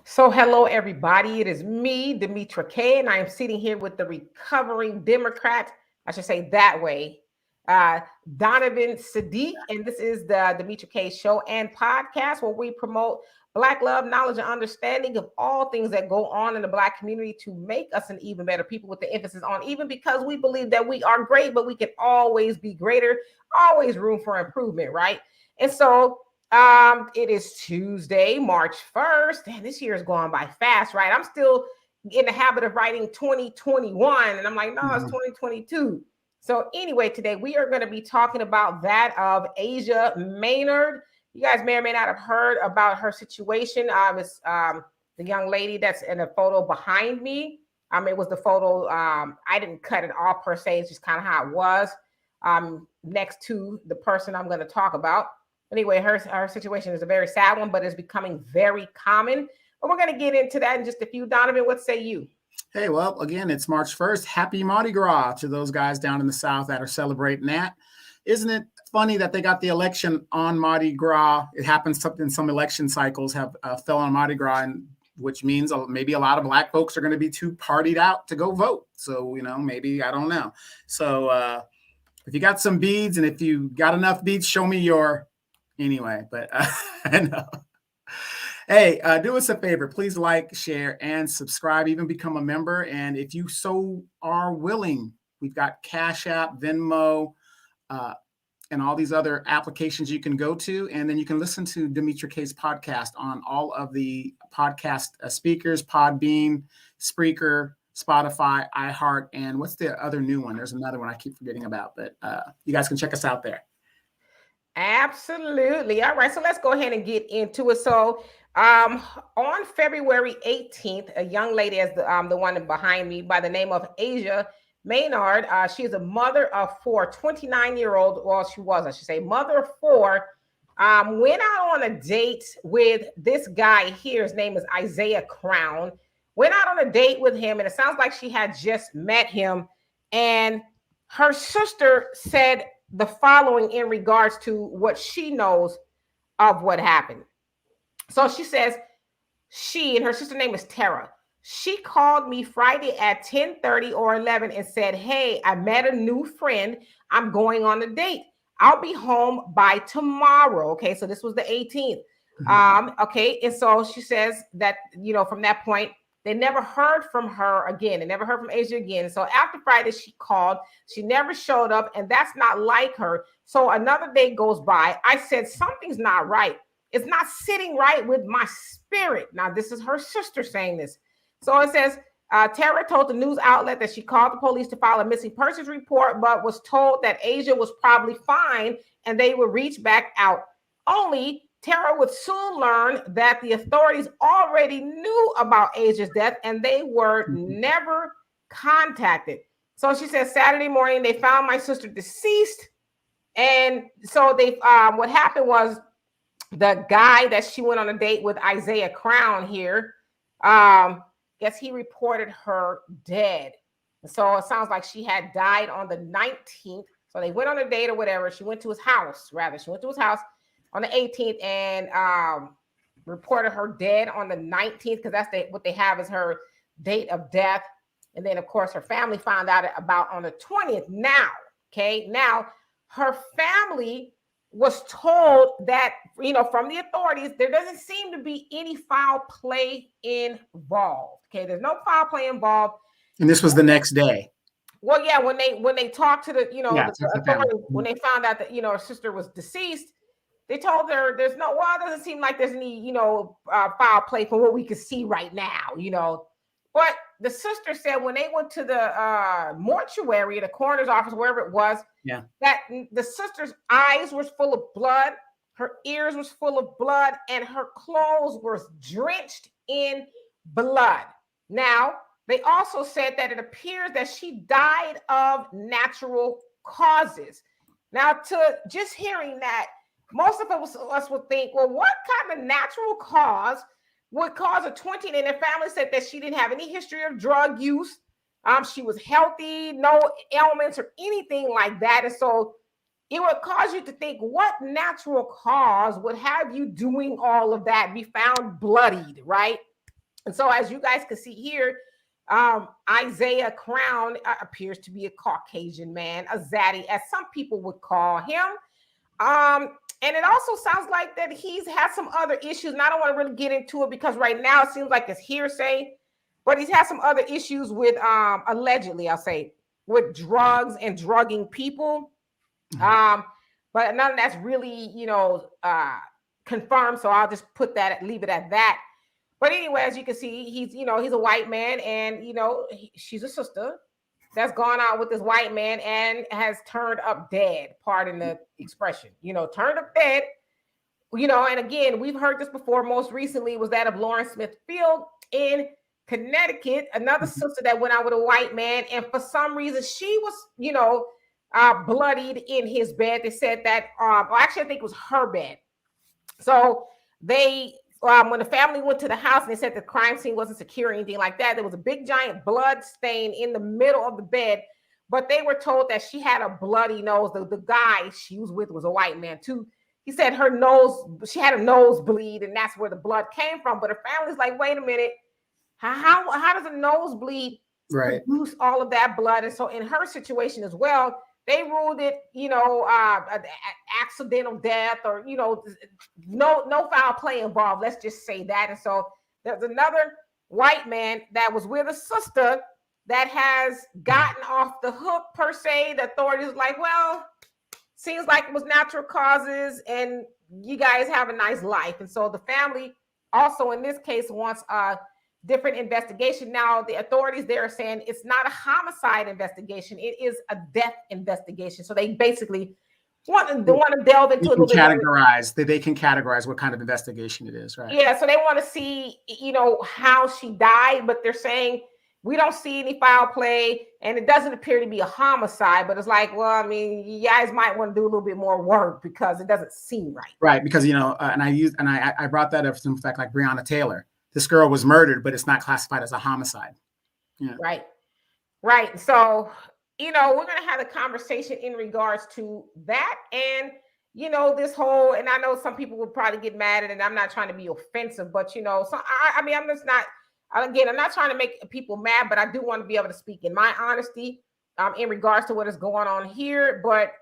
So, hello, everybody. It is me, Demetra K, and I am sitting here with the recovering Democrat. I should say that way, uh, Donovan Sadiq. And this is the Demetra K Show and podcast where we promote Black love, knowledge, and understanding of all things that go on in the Black community to make us an even better people with the emphasis on even because we believe that we are great, but we can always be greater, always room for improvement, right? And so, it is Tuesday, March 1st, and this year is going by fast, right? I'm still in the habit of writing 2021, and I'm like, no, it's 2022. So anyway, today we are going to be talking about that of Asia Maynard. You guys may or may not have heard about her situation. It's the young lady that's in the photo behind me. It was the photo. I didn't cut it off per se. It's just kind of how it was. Next to the person I'm going to talk about. Anyway, her situation is a very sad one, but it's becoming very common. But we're going to get into that in just a few. Donovan, what say you? Hey, well, again, it's March 1st. Happy Mardi Gras to those guys down in the South that are celebrating that. Isn't it funny that they got the election on Mardi Gras? It happens in some election cycles have fell on Mardi Gras, and which means maybe a lot of Black folks are going to be too partied out to go vote. So, maybe, I don't know. So if you got some beads and if you got enough beads, show me your... Anyway, but I know. Hey, do us a favor. Please like, share, and subscribe. Even become a member. And if you so are willing, we've got Cash App, Venmo, and all these other applications you can go to. And then you can listen to Demetra K's podcast on all of the podcast speakers, Podbean, Spreaker, Spotify, iHeart, and what's the other new one? There's another one I keep forgetting about, but you guys can check us out there. Absolutely. All right. So let's go ahead and get into it. So on February 18th, a young lady, as the one behind me, by the name of Asia Maynard, she is a mother of four, 29-year-old. Well, she was, I should say, mother of four. Went out on a date with this guy here. His name is Isaiah Crown. Went out on a date with him, and it sounds like she had just met him. And her sister said the following in regards to what she knows of what happened. So she says, and her sister name is Tara. She called me Friday at 10:30 or 11 and said, hey, I met a new friend. I'm going on a date. I'll be home by tomorrow. Okay. So this was the 18th. Okay. And so she says that, from that point, they never heard from her again. They never heard from Asia again. So after Friday, she called. She never showed up, and that's not like her. So another day goes by. I said, something's not right. It's not sitting right with my spirit. Now, this is her sister saying this. So it says, Tara told the news outlet that she called the police to file a missing persons report, but was told that Asia was probably fine and they would reach back out. Only Tara would soon learn that the authorities already knew about Asia's death and they were never contacted. So she says Saturday morning, they found my sister deceased. And so what happened was the guy that she went on a date with, Isaiah Crown here, guess he reported her dead. So it sounds like she had died on the 19th. So they went on a date or whatever. She went to his house on the 18th and reported her dead on the 19th because that's what they have as her date of death. And then, of course, her family found out about on the 20th. Now her family was told that, from the authorities, there doesn't seem to be any foul play involved. Okay, there's no foul play involved. And this was the next day. Well, yeah, when they talked to the authorities, when they found out that her sister was deceased, they told her it doesn't seem like there's any foul play from what we can see right now, But the sister said when they went to the mortuary, the coroner's office, wherever it was, that the sister's eyes were full of blood, her ears was full of blood, and her clothes were drenched in blood. Now, they also said that it appears that she died of natural causes. Now, to just hearing that, most of us would think, well, what kind of natural cause would cause a 20? And their family said that she didn't have any history of drug use. She was healthy, no ailments or anything like that. And so it would cause you to think, what natural cause would have you doing all of that, be found bloodied, right? And so, as you guys can see here, Isaiah Crown appears to be a Caucasian man, a zaddy, as some people would call him. And it also sounds like that he's had some other issues, and I don't want to really get into it because right now it seems like it's hearsay, but he's had some other issues with, allegedly, I'll say, with drugs and drugging people. But none of that's really, confirmed. So I'll just leave it at that. But anyway, as you can see, he's a white man, and she's a sister that's gone out with this white man and has turned up dead. Pardon the expression. Turned up dead. And again, we've heard this before. Most recently was that of Lauren Smith Field in Connecticut, another sister that went out with a white man, and for some reason she was, bloodied in his bed. They said that, actually, I think it was her bed. So they. When the family went to the house and they said the crime scene wasn't secure or anything like that, there was a big giant blood stain in the middle of the bed. But they were told that she had a bloody nose. The guy she was with was a white man too. He said she had a nosebleed, and that's where the blood came from. But her family's like, wait a minute, how does a nosebleed produce all of that blood? And so in her situation as well, they ruled it, an accidental death, or, no foul play involved. Let's just say that. And so there's another white man that was with a sister that has gotten off the hook, per se. The authorities like, well, seems like it was natural causes and you guys have a nice life. And so the family also in this case wants a different investigation. Now, the authorities there are saying it's not a homicide investigation. It is a death investigation. So they basically want to delve into it. They can categorize what kind of investigation it is, right? Yeah, so they want to see, how she died, but they're saying we don't see any foul play and it doesn't appear to be a homicide, but it's like, well, I mean, you guys might want to do a little bit more work because it doesn't seem right. Right, because, I brought that up from fact, like Breonna Taylor. This girl was murdered, but it's not classified as a homicide. Yeah. Right. So, we're going to have a conversation in regards to that. And, this whole, and I know some people would probably get mad at it, and I'm not trying to be offensive, but, so I'm just not, again, I'm not trying to make people mad, but I do want to be able to speak in my honesty in regards to what is going on here. But,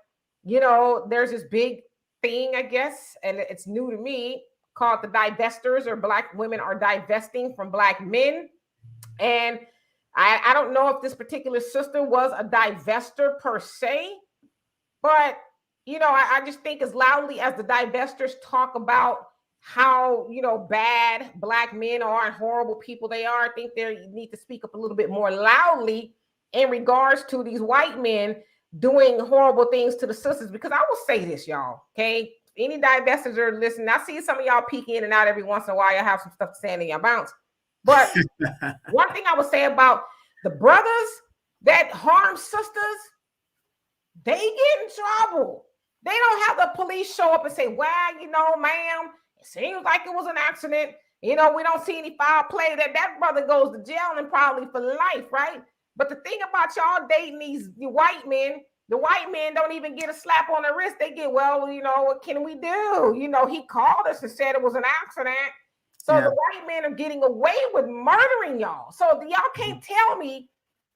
there's this big thing, I guess, and it's new to me, called the divestors, or Black women are divesting from Black men. And I don't know if this particular sister was a divester per se, but, I just think as loudly as the divestors talk about how, bad Black men are and horrible people they are, I think they need to speak up a little bit more loudly in regards to these white men doing horrible things to the sisters. Because I will say this, y'all, okay? Any divestors are listening. I see some of y'all peek in and out every once in a while. You have some stuff to say in your bounce. But one thing I would say about the brothers that harm sisters, they get in trouble. They don't have the police show up and say, well, ma'am, it seems like it was an accident. We don't see any foul play. That brother goes to jail and probably for life, right? But the thing about y'all dating these white men, the white men don't even get a slap on the wrist. They get, well, what can we do? He called us and said it was an accident. So the white men are getting away with murdering y'all. So y'all can't tell me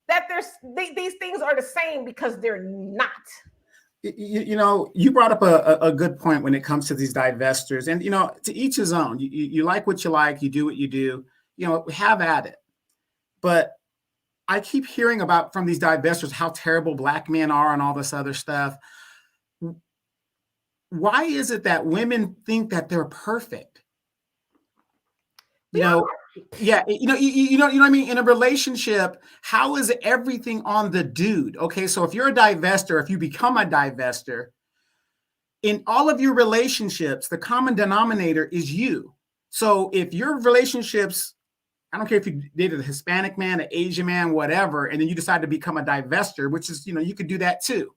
that these things are the same, because they're not. You brought up a good point when it comes to these divestors, and, to each his own. You like what you like, you do what you do, have at it. But I keep hearing about from these divestors how terrible Black men are and all this other stuff. Why is it that women think that they're perfect? You know what I mean? In a relationship, how is everything on the dude? Okay, so if you're a divestor, if you become a divestor, in all of your relationships, the common denominator is you. So if your relationships, I don't care if you dated a Hispanic man, an Asian man, whatever, and then you decide to become a divestor, which is, you could do that too.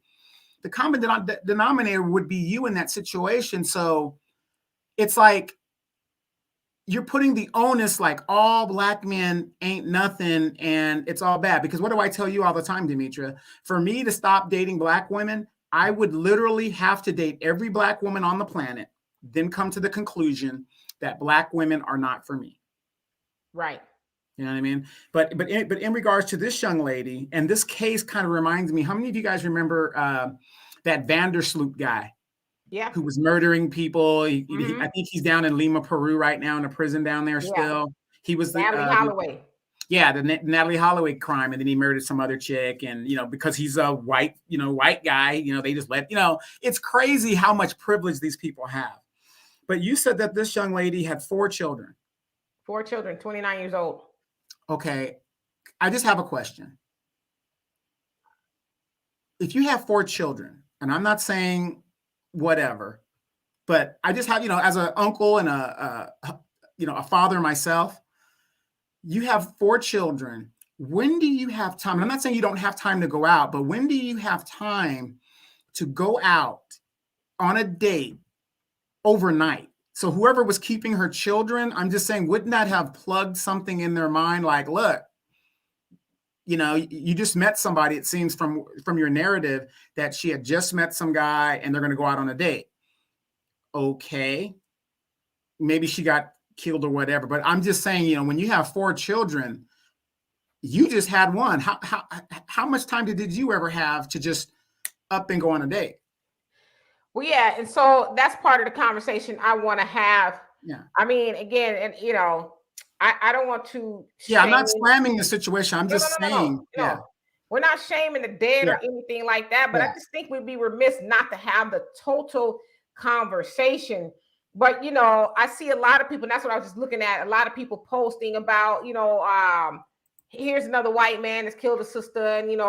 The common denominator would be you in that situation. So it's like you're putting the onus like all Black men ain't nothing and it's all bad. Because what do I tell you all the time, Demetra? For me to stop dating Black women, I would literally have to date every Black woman on the planet, then come to the conclusion that Black women are not for me. Right. You know what I mean? But in regards to this young lady, and this case kind of reminds me, how many of you guys remember that Vandersloot guy Yeah. who was murdering people? I Hmm. think he's down in Lima, Peru right now in a prison down there Yeah. still. He was Natalie Holloway. the Natalie Holloway crime, and then he murdered some other chick, and because he's a white guy, they just let it's crazy how much privilege these people have. But you said that this young lady had 4 children. 4 children, 29 years old. Okay, I just have a question. If you have 4 children, and I'm not saying whatever, but I just have, as an uncle and a father myself, you have 4 children. When do you have time? And I'm not saying you don't have time to go out, but when do you have time to go out on a date overnight? So whoever was keeping her children, I'm just saying, wouldn't that have plugged something in their mind? Like, look, you just met somebody, it seems from your narrative, that she had just met some guy and they're going to go out on a date. Okay. Maybe she got killed or whatever, but I'm just saying, when you have 4 children, you just had one. How much time did you ever have to just up and go on a date? Well, yeah, and so that's part of the conversation I want to have. Yeah. I mean, again, and I don't want to Yeah, I'm shame. not slamming the situation. I'm No, no, just no, no, no, saying, yeah. no. We're not shaming the dead Yeah. or anything like that, but Yeah. I just think we'd be remiss not to have the total conversation. But I see a lot of people, and that's what I was just looking at. A lot of people posting about, here's another white man that's killed a sister, and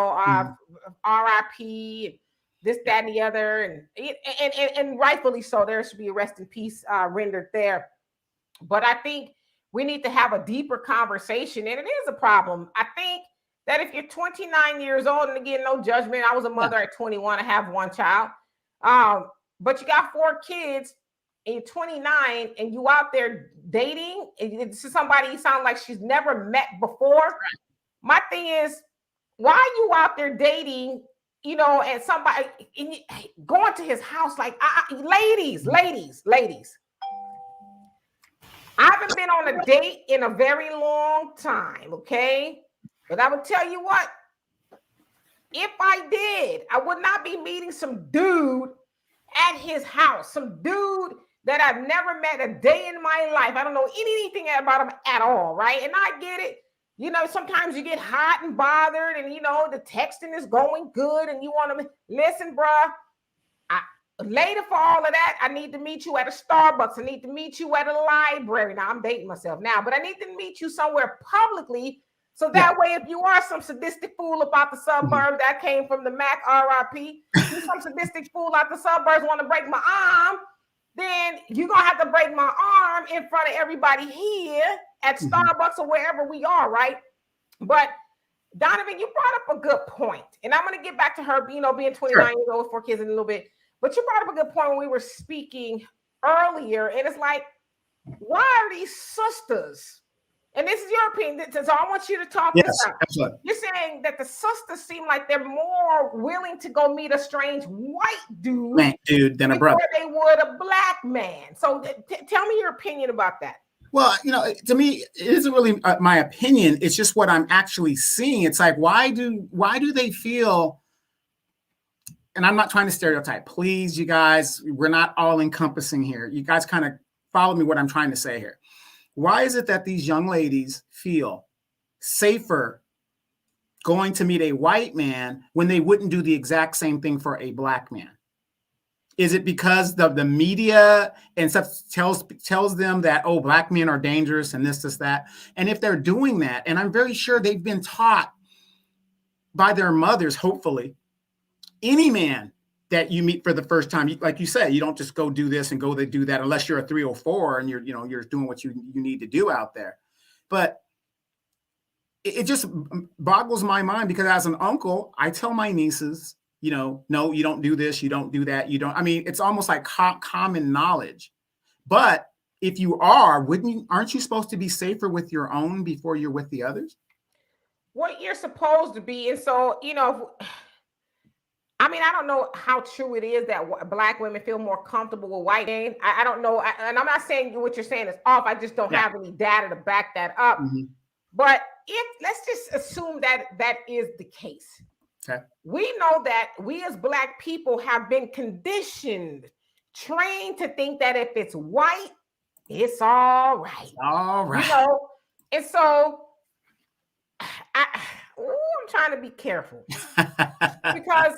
R.I.P. This, that, and the other, and rightfully so. There should be a rest in peace rendered there. But I think we need to have a deeper conversation, and it is a problem. I think that if you're 29 years old, and again, no judgment, I was a mother at 21, I have one child, but you got 4 kids, and you're 29, and you out there dating, and this is somebody you sound like she's never met before. Right. My thing is, why are you out there dating, and somebody going to his house? Like, ladies, I haven't been on a date in a very long time, okay? But I would tell you what, if I did, I would not be meeting some dude at his house, some dude that I've never met a day in my life. I don't know anything about him at all, right? And I get it. Sometimes you get hot and bothered, and the texting is going good, and you want to listen, bruh. Later for all of that, I need to meet you at a Starbucks. I need to meet you at a library. Now, I'm dating myself now, but I need to meet you somewhere publicly. So that way, if you are some sadistic fool about the suburbs, that came from the Mac, R.I.P., you some sadistic fool out the suburbs want to break my arm, then you're going to have to break my arm in front of everybody here at Starbucks or wherever we are, right? But Donovan, you brought up a good point. And I'm going to get back to her, being 29 years old, 4 kids in a little bit. But you brought up a good point when we were speaking earlier. And it's like, why are these sisters? And this is your opinion. So I want you to talk this out. Absolutely. You're saying that the sisters seem like they're more willing to go meet a strange white dude than a brother. They would a black man. So tell me your opinion about that. Well, to me, it isn't really my opinion. It's just what I'm actually seeing. It's like, why do they feel? And I'm not trying to stereotype. Please, you guys, we're not all encompassing here. You guys kind of follow me what I'm trying to say here. Why is it that these young ladies feel safer going to meet a white man when they wouldn't do the exact same thing for a black man? Is it because the media and stuff tells them that, oh, black men are dangerous and this, that? And if they're doing that, and I'm very sure they've been taught by their mothers, hopefully, any man that you meet for the first time, like you say, you don't just go do this and go to do that unless you're a 304 and you're doing what you need to do out there. But it just boggles my mind, because as an uncle, I tell my nieces, no, you don't do this, you don't do that, you don't. I mean, it's almost like common knowledge. But if you aren't you supposed to be safer with your own before you're with the others? What you're supposed to be. And so, I mean, I don't know how true it is that black women feel more comfortable with white men. I don't know. And I'm not saying what you're saying is off. I just don't have any data to back that up. But if let's just assume that that is the case, Okay. we know that we as Black people have been conditioned, trained to think that if it's white, it's all right. All You right. know, and so I'm trying to be careful because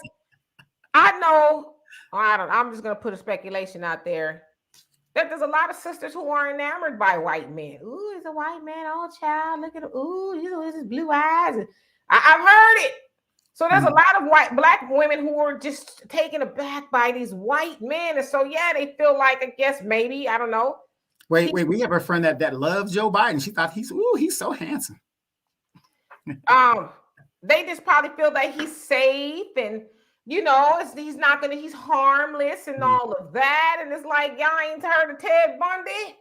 I know, I'm just gonna put a speculation out there that there's a lot of sisters who are enamored by white men. Ooh, he's a white man, oh child, look at him. Ooh, he's his blue eyes. And I've heard it. So there's a lot of Black women who are just taken aback by these white men. And so yeah, they feel like, I guess maybe, I don't know. Wait, we have a friend that loves Joe Biden. She thought he's so handsome. They just probably feel that he's safe and he's harmless and all of that. And it's like, y'all ain't heard of Ted Bundy?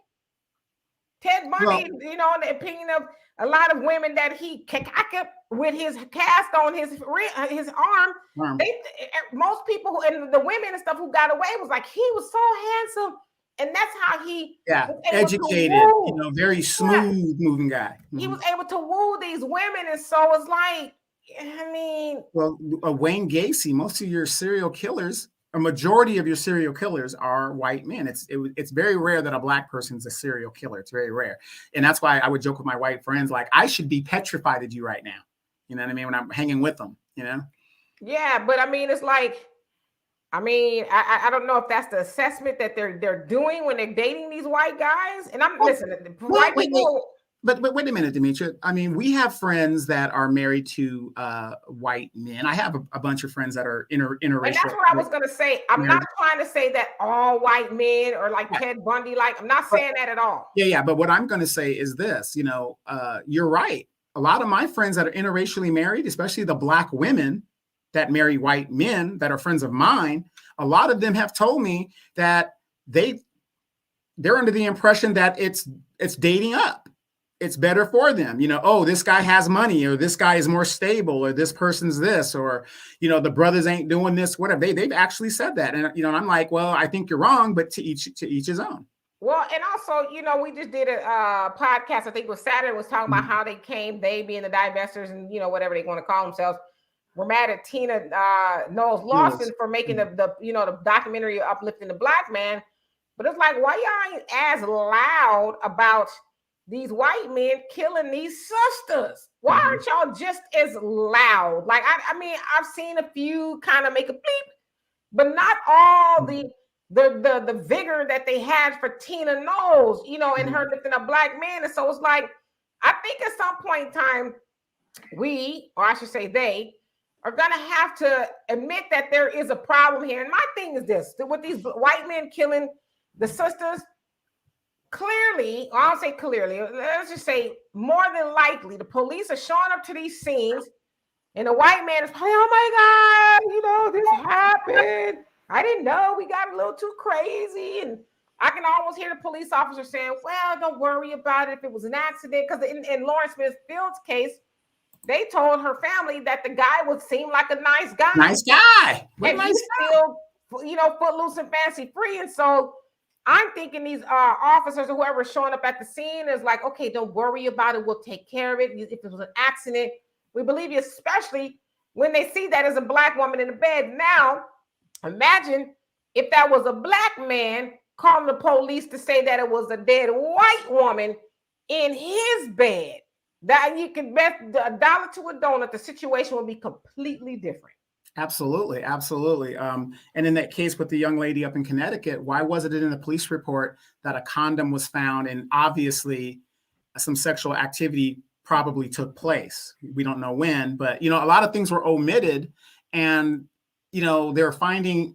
Ted Bundy, well, in the opinion of a lot of women, that he up with his cast on his arm. Most people and the women and stuff who got away was like, he was so handsome. And that's how he was educated, very smooth moving guy. Mm-hmm. He was able to woo these women. And so it's like, I mean, well, Wayne Gacy, most of your serial killers, a majority of your serial killers are white men. It's very rare that a Black person's a serial killer. It's very rare. And that's why I would joke with my white friends, like, I should be petrified of you right now. You know what I mean? When I'm hanging with them, Yeah, but I mean, it's like, I don't know if that's the assessment that they're doing when they're dating these white guys. And I'm listening. White people. But wait a minute, Demetria. I mean, we have friends that are married to white men. I have a bunch of friends that are interracial. And that's what I was going to say. I'm not trying to say that all white men are like Ted Bundy. Like, I'm not saying that at all. Yeah. But what I'm going to say is this, you're right. A lot of my friends that are interracially married, especially the Black women that marry white men that are friends of mine, a lot of them have told me that they're under the impression that it's dating up. It's better for them, this guy has money, or this guy is more stable, or this person's this, or, the brothers ain't doing this, whatever. They've actually said that. And, and I'm like, well, I think you're wrong, but to each his own. Well, and also, we just did a podcast, I think it was Saturday, was talking about how they being the divestors and, whatever they want to call themselves, were mad at Tina Knowles Lawson for making the documentary uplifting the Black man. But it's like, why y'all ain't as loud about these white men killing these sisters? Why aren't y'all just as loud? Like, I mean, I've seen a few kind of make a bleep, but not all the vigor that they had for Tina Knowles, and her lifting a Black man. And so it's like, I think at some point in time, we, or I should say they, are going to have to admit that there is a problem here. And my thing is this, with these white men killing the sisters, clearly, I don't say clearly, let's just say more than likely, the police are showing up to these scenes and the white man is probably, oh my God, this happened. I didn't know, we got a little too crazy. And I can almost hear the police officer saying, well, don't worry about it if it was an accident. Because in Lawrence Smith Field's case, they told her family that the guy would seem like a nice guy. Nice guy. And he's still, footloose and fancy free. And so I'm thinking these officers or whoever is showing up at the scene is like, okay, don't worry about it. We'll take care of it. If it was an accident, we believe you, especially when they see that as a Black woman in the bed. Now, imagine if that was a Black man calling the police to say that it was a dead white woman in his bed. That you can bet $1 to a donut, the situation will be completely different. Absolutely. And in that case with the young lady up in Connecticut, why wasn't it in the police report that a condom was found and obviously some sexual activity probably took place? We don't know when, but a lot of things were omitted, and they're finding.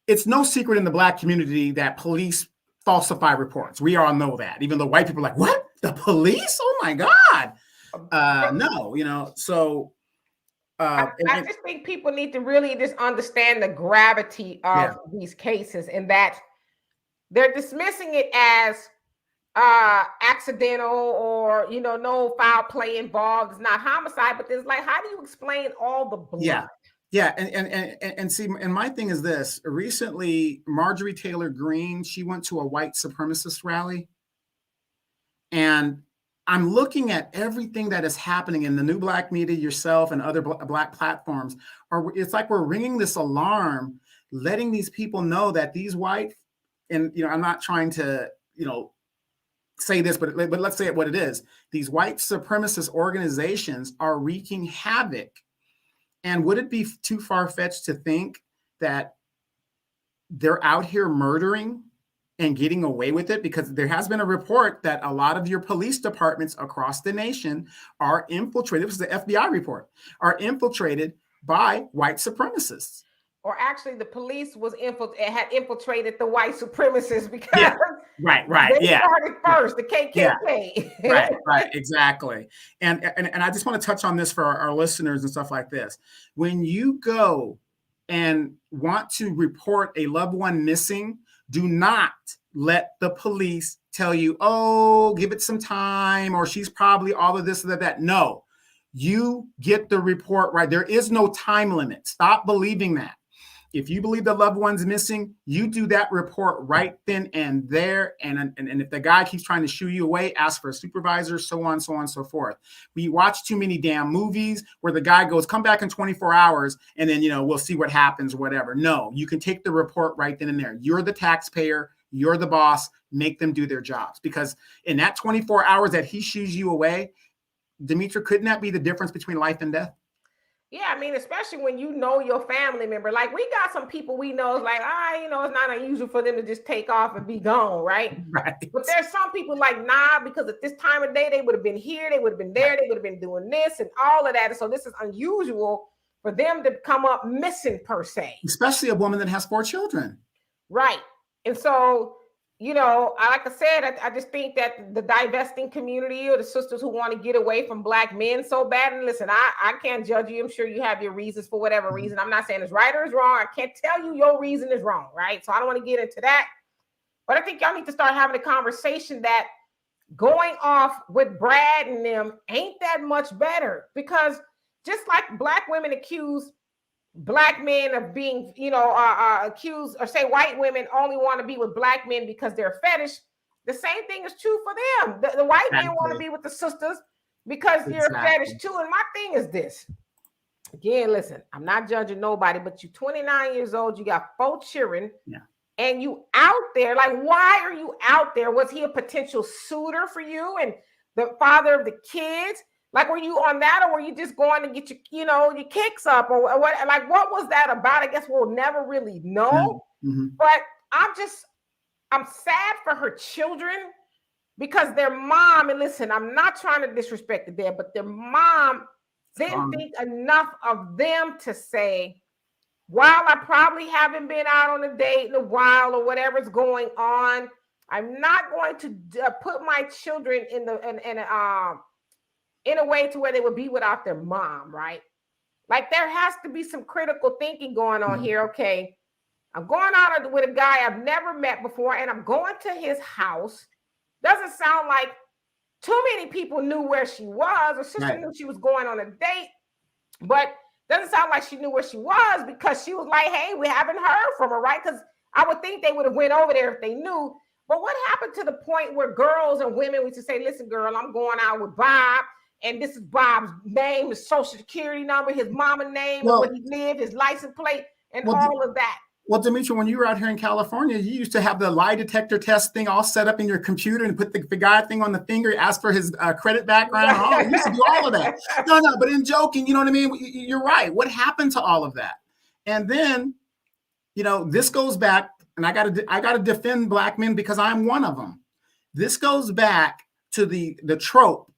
It's no secret in the Black community that police falsify reports. We all know that, even though white people are like, what? The police? Oh my God. No, so I just think people need to really just understand the gravity of these cases, and that they're dismissing it as accidental or no foul play involved. It's not homicide, but there's like, how do you explain all the blood? Yeah, and see, and my thing is this: recently, Marjorie Taylor Greene, she went to a white supremacist rally, and I'm looking at everything that is happening in the new Black media, yourself and other Black platforms. It's like we're ringing this alarm, letting these people know that these white, and I'm not trying to say this, but let's say it what it is. These white supremacist organizations are wreaking havoc. And would it be too far-fetched to think that they're out here murdering and getting away with it? Because there has been a report that a lot of your police departments across the nation are infiltrated. This is the FBI report, are infiltrated by white supremacists. Or actually, the police had infiltrated the white supremacists because they started first, the KKK. Yeah. Right, exactly. And I just want to touch on this for our listeners and stuff like this. When you go and want to report a loved one missing, do not let the police tell you, oh, give it some time, or she's probably all of this or that. No, you get the report right. There is no time limit. Stop believing that. If you believe the loved one's missing, you do that report right then and there. And if the guy keeps trying to shoo you away, ask for a supervisor, so on, so forth. We watch too many damn movies where the guy goes, come back in 24 hours, and then, we'll see what happens, whatever. No, you can take the report right then and there. You're the taxpayer. You're the boss. Make them do their jobs. Because in that 24 hours that he shoos you away, Demetra, couldn't that be the difference between life and death? Yeah, I mean, especially when you know your family member. Like, we got some people we know, it's like, it's not unusual for them to just take off and be gone, right? Right. But there's some people like, nah, because at this time of day, they would have been here, they would have been there, they would have been doing this and all of that. And so this is unusual for them to come up missing, per se. Especially a woman that has 4 children. Right. And so, like I said, I just think that the divesting community or the sisters who want to get away from Black men so bad, and listen, I can't judge you. I'm sure you have your reasons for whatever reason. I'm not saying it's right or it's wrong. I can't tell you your reason is wrong, right? So I don't want to get into that. But I think y'all need to start having a conversation that going off with Brad and them ain't that much better, because just like Black women accuse Black men of being, accused, or say white women only want to be with Black men because they're fetish. The same thing is true for them. The white men want to be with the sisters because you're a fetish too. And my thing is this. Again, listen, I'm not judging nobody, but you're 29 years old. You got 4 children. Yeah. And you out there. Like, why are you out there? Was he a potential suitor for you and the father of the kids? Like, were you on that, or were you just going to get your kicks up, or what? Like, what was that about? I guess we'll never really know. Mm-hmm. But I'm sad for her children, because their mom, and listen, I'm not trying to disrespect the dad, but their mom didn't think enough of them to say, while I probably haven't been out on a date in a while or whatever's going on, I'm not going to put my children in a way to where they would be without their mom, right? Like, there has to be some critical thinking going on here. Okay, I'm going out with a guy I've never met before, and I'm going to his house. Doesn't sound like too many people knew where she was, or sister knew she was going on a date, but doesn't sound like she knew where she was, because she was like, hey, we haven't heard from her, right? Because I would think they would have went over there if they knew. But what happened to the point where girls and women would just say, listen, girl, I'm going out with Bob, and this is Bob's name, his social security number, his mama name, where he lived, his license plate, and all of that. Well, Demetra, when you were out here in California, you used to have the lie detector test thing all set up in your computer and put the guy thing on the finger, ask for his credit background. You used to do all of that. No, but in joking, you know what I mean? You're right. What happened to all of that? And then, this goes back, and I gotta defend Black men because I'm one of them. This goes back to the trope,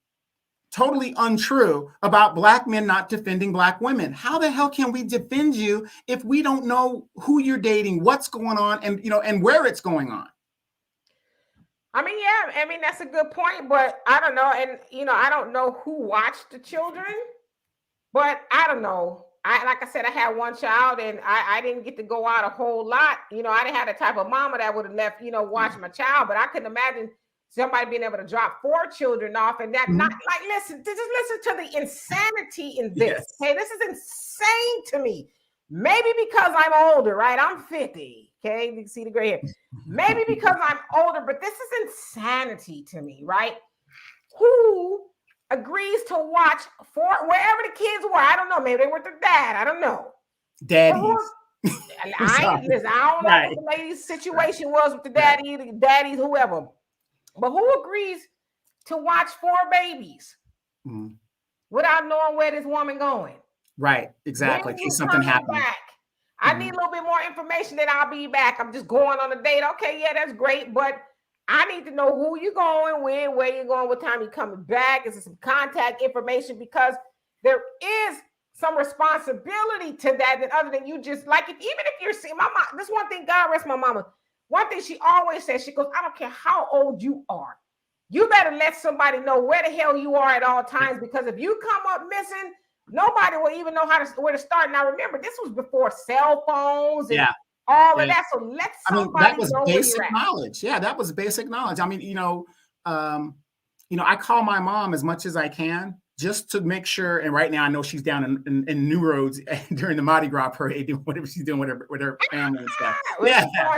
totally untrue, about Black men not defending Black women. How the hell can we defend you if we don't know who you're dating, what's going on, and where it's going on? I mean, that's a good point, but I don't know. And, I don't know who watched the children, but I don't know. Like I said, I had 1 child, and I didn't get to go out a whole lot. I didn't have the type of mama that would have left, watch my child, but I couldn't imagine somebody being able to drop 4 children off, and that not like, listen, just listen to the insanity in this. Yes. Okay, this is insane to me. Maybe because I'm older, right? I'm 50. Okay, you can see the gray hair. Maybe because I'm older, but this is insanity to me, right? who agrees to watch for wherever the kids were. I don't know. Maybe they were with their dad. I don't know. Daddies. I don't know Right. what the lady's situation was with the Right. daddies, whoever. But who agrees to watch 4 babies without knowing where this woman going? Right. Exactly. When In you case something coming happened. back? I need a little bit more information, then I'll be back. I'm just going on a date. Okay, yeah, that's great, but I need to know who you're going, when, where you're going, what time you're coming back. Is there some contact information? Because there is some responsibility to that other than you just like, even if you're seeing my mom, this one thing, God rest my mama. One thing she always says, she goes, I don't care how old you are. You better let somebody know where the hell you are at all times, because if you come up missing, nobody will even know where to start. Now, remember, this was before cell phones and all of that. So let somebody that was know where you're basic at. knowledge. Yeah, that was basic knowledge. I mean, I call my mom as much as I can just to make sure. And right now, I know she's down in New Roads during the Mardi Gras parade, doing whatever she's doing with her family and stuff.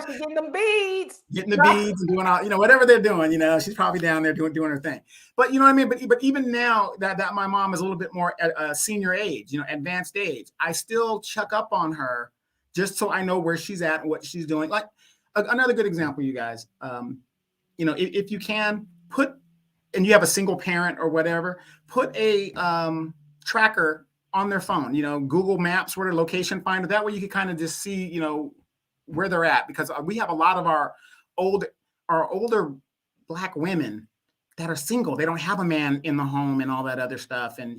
She's getting them beads, getting the beads and doing all, whatever they're doing. She's probably down there doing her thing. But you know what I mean. But even now that my mom is a little bit more senior age, advanced age, I still check up on her just so I know where she's at and what she's doing. Like another good example, you guys. If you can put, and you have a single parent or whatever, put a tracker on their phone, Google Maps, where the location finder. That way you can kind of just see, where they're at, because we have a lot of our older Black women that are single. They don't have a man in the home and all that other stuff. And,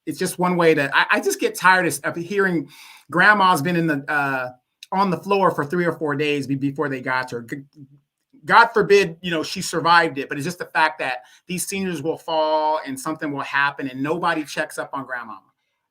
it's just one way that I just get tired of hearing grandma's been in the on the floor for 3 or 4 days before they got to her. God forbid, she survived it, but it's just the fact that these seniors will fall and something will happen and nobody checks up on grandmama.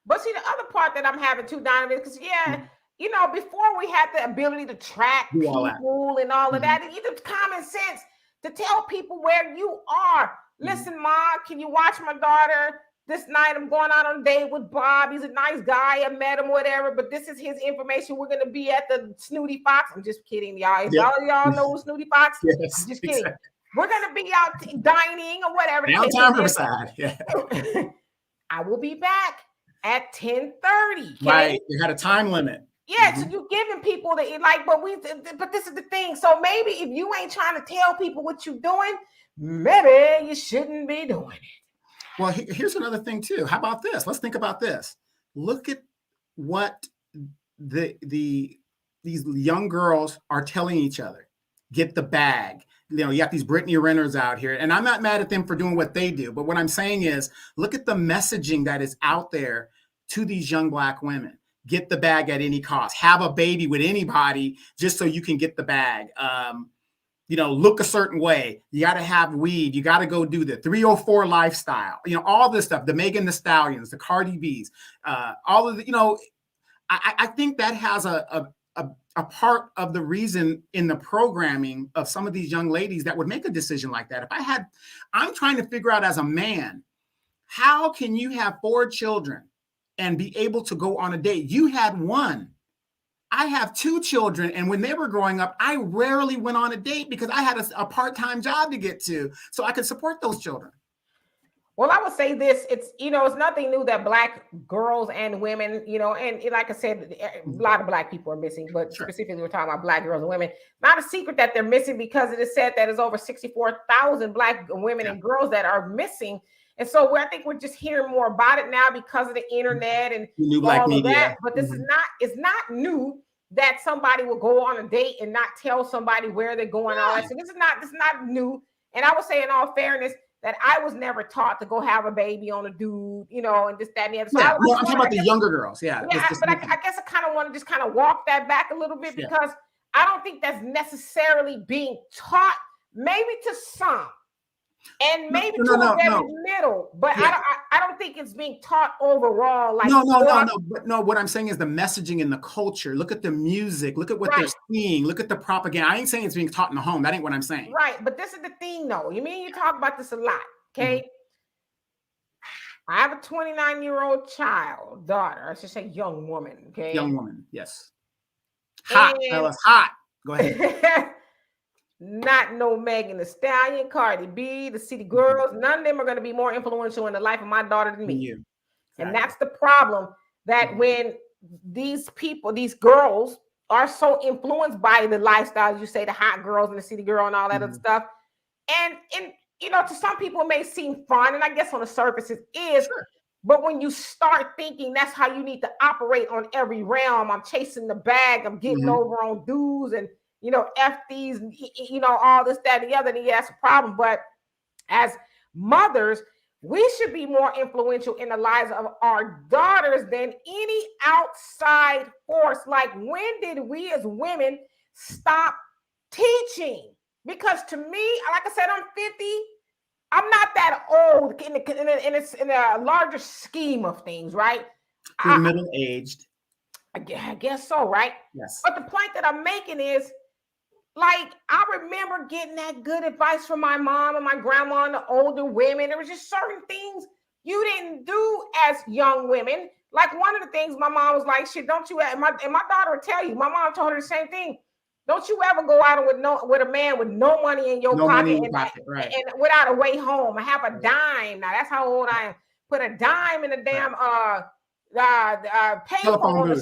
But see, the other part that I'm having too, Donovan, because before we had the ability to track people and all of that, and the common sense to tell people where you are. Listen, Ma, can you watch my daughter? This night I'm going out on a date with Bob. He's a nice guy. I met him, whatever. But this is his information. We're going to be at the Snooty Fox. I'm just kidding, y'all. Y'all know Snooty Fox? Yes, I'm just kidding. Exactly. We're going to be out dining or whatever. Downtown Riverside. Yeah. I will be back at 10:30. Okay? Right. You had a time limit. Yeah, so you're giving people but this is the thing. So maybe if you ain't trying to tell people what you're doing, maybe you shouldn't be doing it. Well, here's another thing too. How about this? Let's think about this. Look at what these young girls are telling each other. Get the bag. You have these Brittany Renners out here, and I'm not mad at them for doing what they do. But what I'm saying is, look at the messaging that is out there to these young Black women. Get the bag at any cost. Have a baby with anybody just so you can get the bag. Look a certain way. You got to have weed. You got to go do the 304 lifestyle. All this stuff. The Megan Thee Stallions, the Cardi B's, all of the. I think that has a part of the reason in the programming of some of these young ladies that would make a decision like that. I'm trying to figure out as a man, how can you have 4 children and be able to go on a date? You had 1. I have 2 children, and when they were growing up, I rarely went on a date because I had a part-time job to get to, so I could support those children. Well, I would say this: it's nothing new that Black girls and women, and like I said, a lot of Black people are missing, but specifically we're talking about Black girls and women. Not a secret that they're missing, because it is said that there's over 64,000 Black women and girls that are missing. And so I think we're just hearing more about it now because of the internet and new Black all media. Of that. But this it's not new that somebody will go on a date and not tell somebody where they're going. All that. So this is not new. And I would say, in all fairness, that I was never taught to go have a baby on a dude, and this, that, and the other. So I'm talking about the younger girls. Yeah. But I guess I kind of want to just kind of walk that back a little bit, because I don't think that's necessarily being taught, maybe to some. And maybe to a very middle, but I don't think it's being taught overall. Like no. What I'm saying is the messaging in the culture. Look at the music. Look at what they're seeing. Look at the propaganda. I ain't saying it's being taught in the home. That ain't what I'm saying. Right, but this is the thing, though. You talk about this a lot, okay? I have a 29-year-old daughter. I should say young woman, okay? Young woman, yes. Hot, fellas, hot. Go ahead. Not no Megan Thee Stallion, Cardi B, the City Girls. None of them are going to be more influential in the life of my daughter than me. You. And Exactly. that's the problem, that when these people, these girls are so influenced by the lifestyles, you say the hot girls and the city girl and all that other stuff. And to some people it may seem fun, and I guess on the surface it is. Sure. But when you start thinking that's how you need to operate on every realm, I'm chasing the bag, I'm getting over on dudes, and F these, all this, that, and the other, then that's a problem. But as mothers, we should be more influential in the lives of our daughters than any outside force. Like, when did we as women stop teaching? Because to me, like I said, I'm 50. I'm not that old in a larger scheme of things, right? You're middle-aged. I guess so, right? Yes. But the point that I'm making is, like, I remember getting that good advice from my mom and my grandma and the older women. There was just certain things you didn't do as young women. Like, one of the things my mom was like, shit, don't you, and my daughter would tell you, my mom told her the same thing. Don't you ever go out with a man with no money in your pocket, right. and without a way home. I have a dime. Now, that's how old I am. Put a dime in the damn payphone, quarter,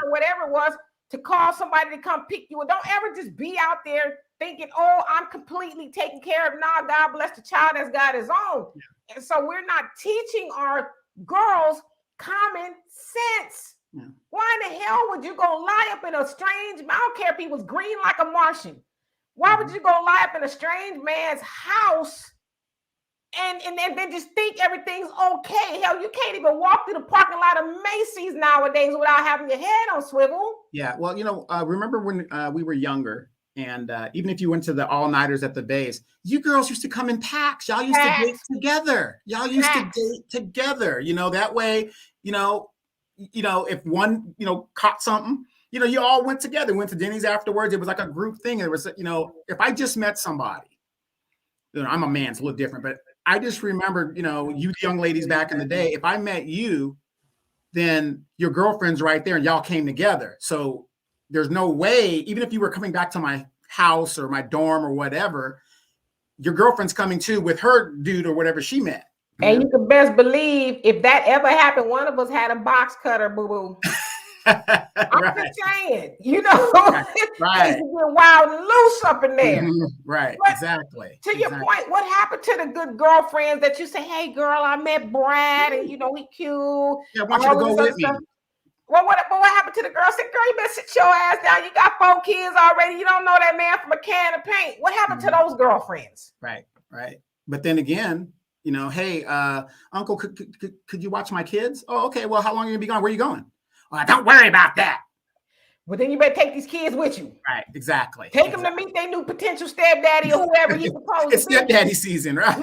whatever it was, to call somebody to come pick you. Don't ever just be out there thinking, oh, I'm completely taken care of. Nah, God bless the child as God is own. And so we're not teaching our girls common sense. Why in the hell would you go lie up in a strange, I don't care if he was green like a Martian. Why would you go lie up in a strange man's house and then just think everything's okay? Hell, you can't even walk through the parking lot of Macy's nowadays without having your head on swivel. Yeah, well, remember when we were younger, and even if you went to the all-nighters at the base, you girls used to come in packs. Y'all used to date together. That way, if one, caught something, you all went together, went to Denny's afterwards. It was like a group thing. It was, if I just met somebody, I'm a man, it's a little different, but I just remember, you young ladies back in the day, if I met you, then your girlfriend's right there and y'all came together. So there's no way, even if you were coming back to my house or my dorm or whatever, your girlfriend's coming too with her dude or whatever she met. And you can best believe, if that ever happened, one of us had a box cutter, boo-boo. I'm just saying, right. We're wild and loose up in there. Right, but exactly. To your point, what happened to the good girlfriends that you say, hey, girl, I met Brad, and he cute. Yeah, I want you to go with me. Well, what happened to the girl? Said, girl, you better sit your ass down. You got 4 kids already. You don't know that man from a can of paint. What happened to those girlfriends? Right. But then again, hey, uncle, could you watch my kids? Oh, okay. Well, how long are you gonna be gone? Where are you going? Well, don't worry about that. Well, then you better take these kids with you. Right, exactly. Take them to meet their new potential stepdaddy or whoever he's supposed to be. It's stepdaddy season, right?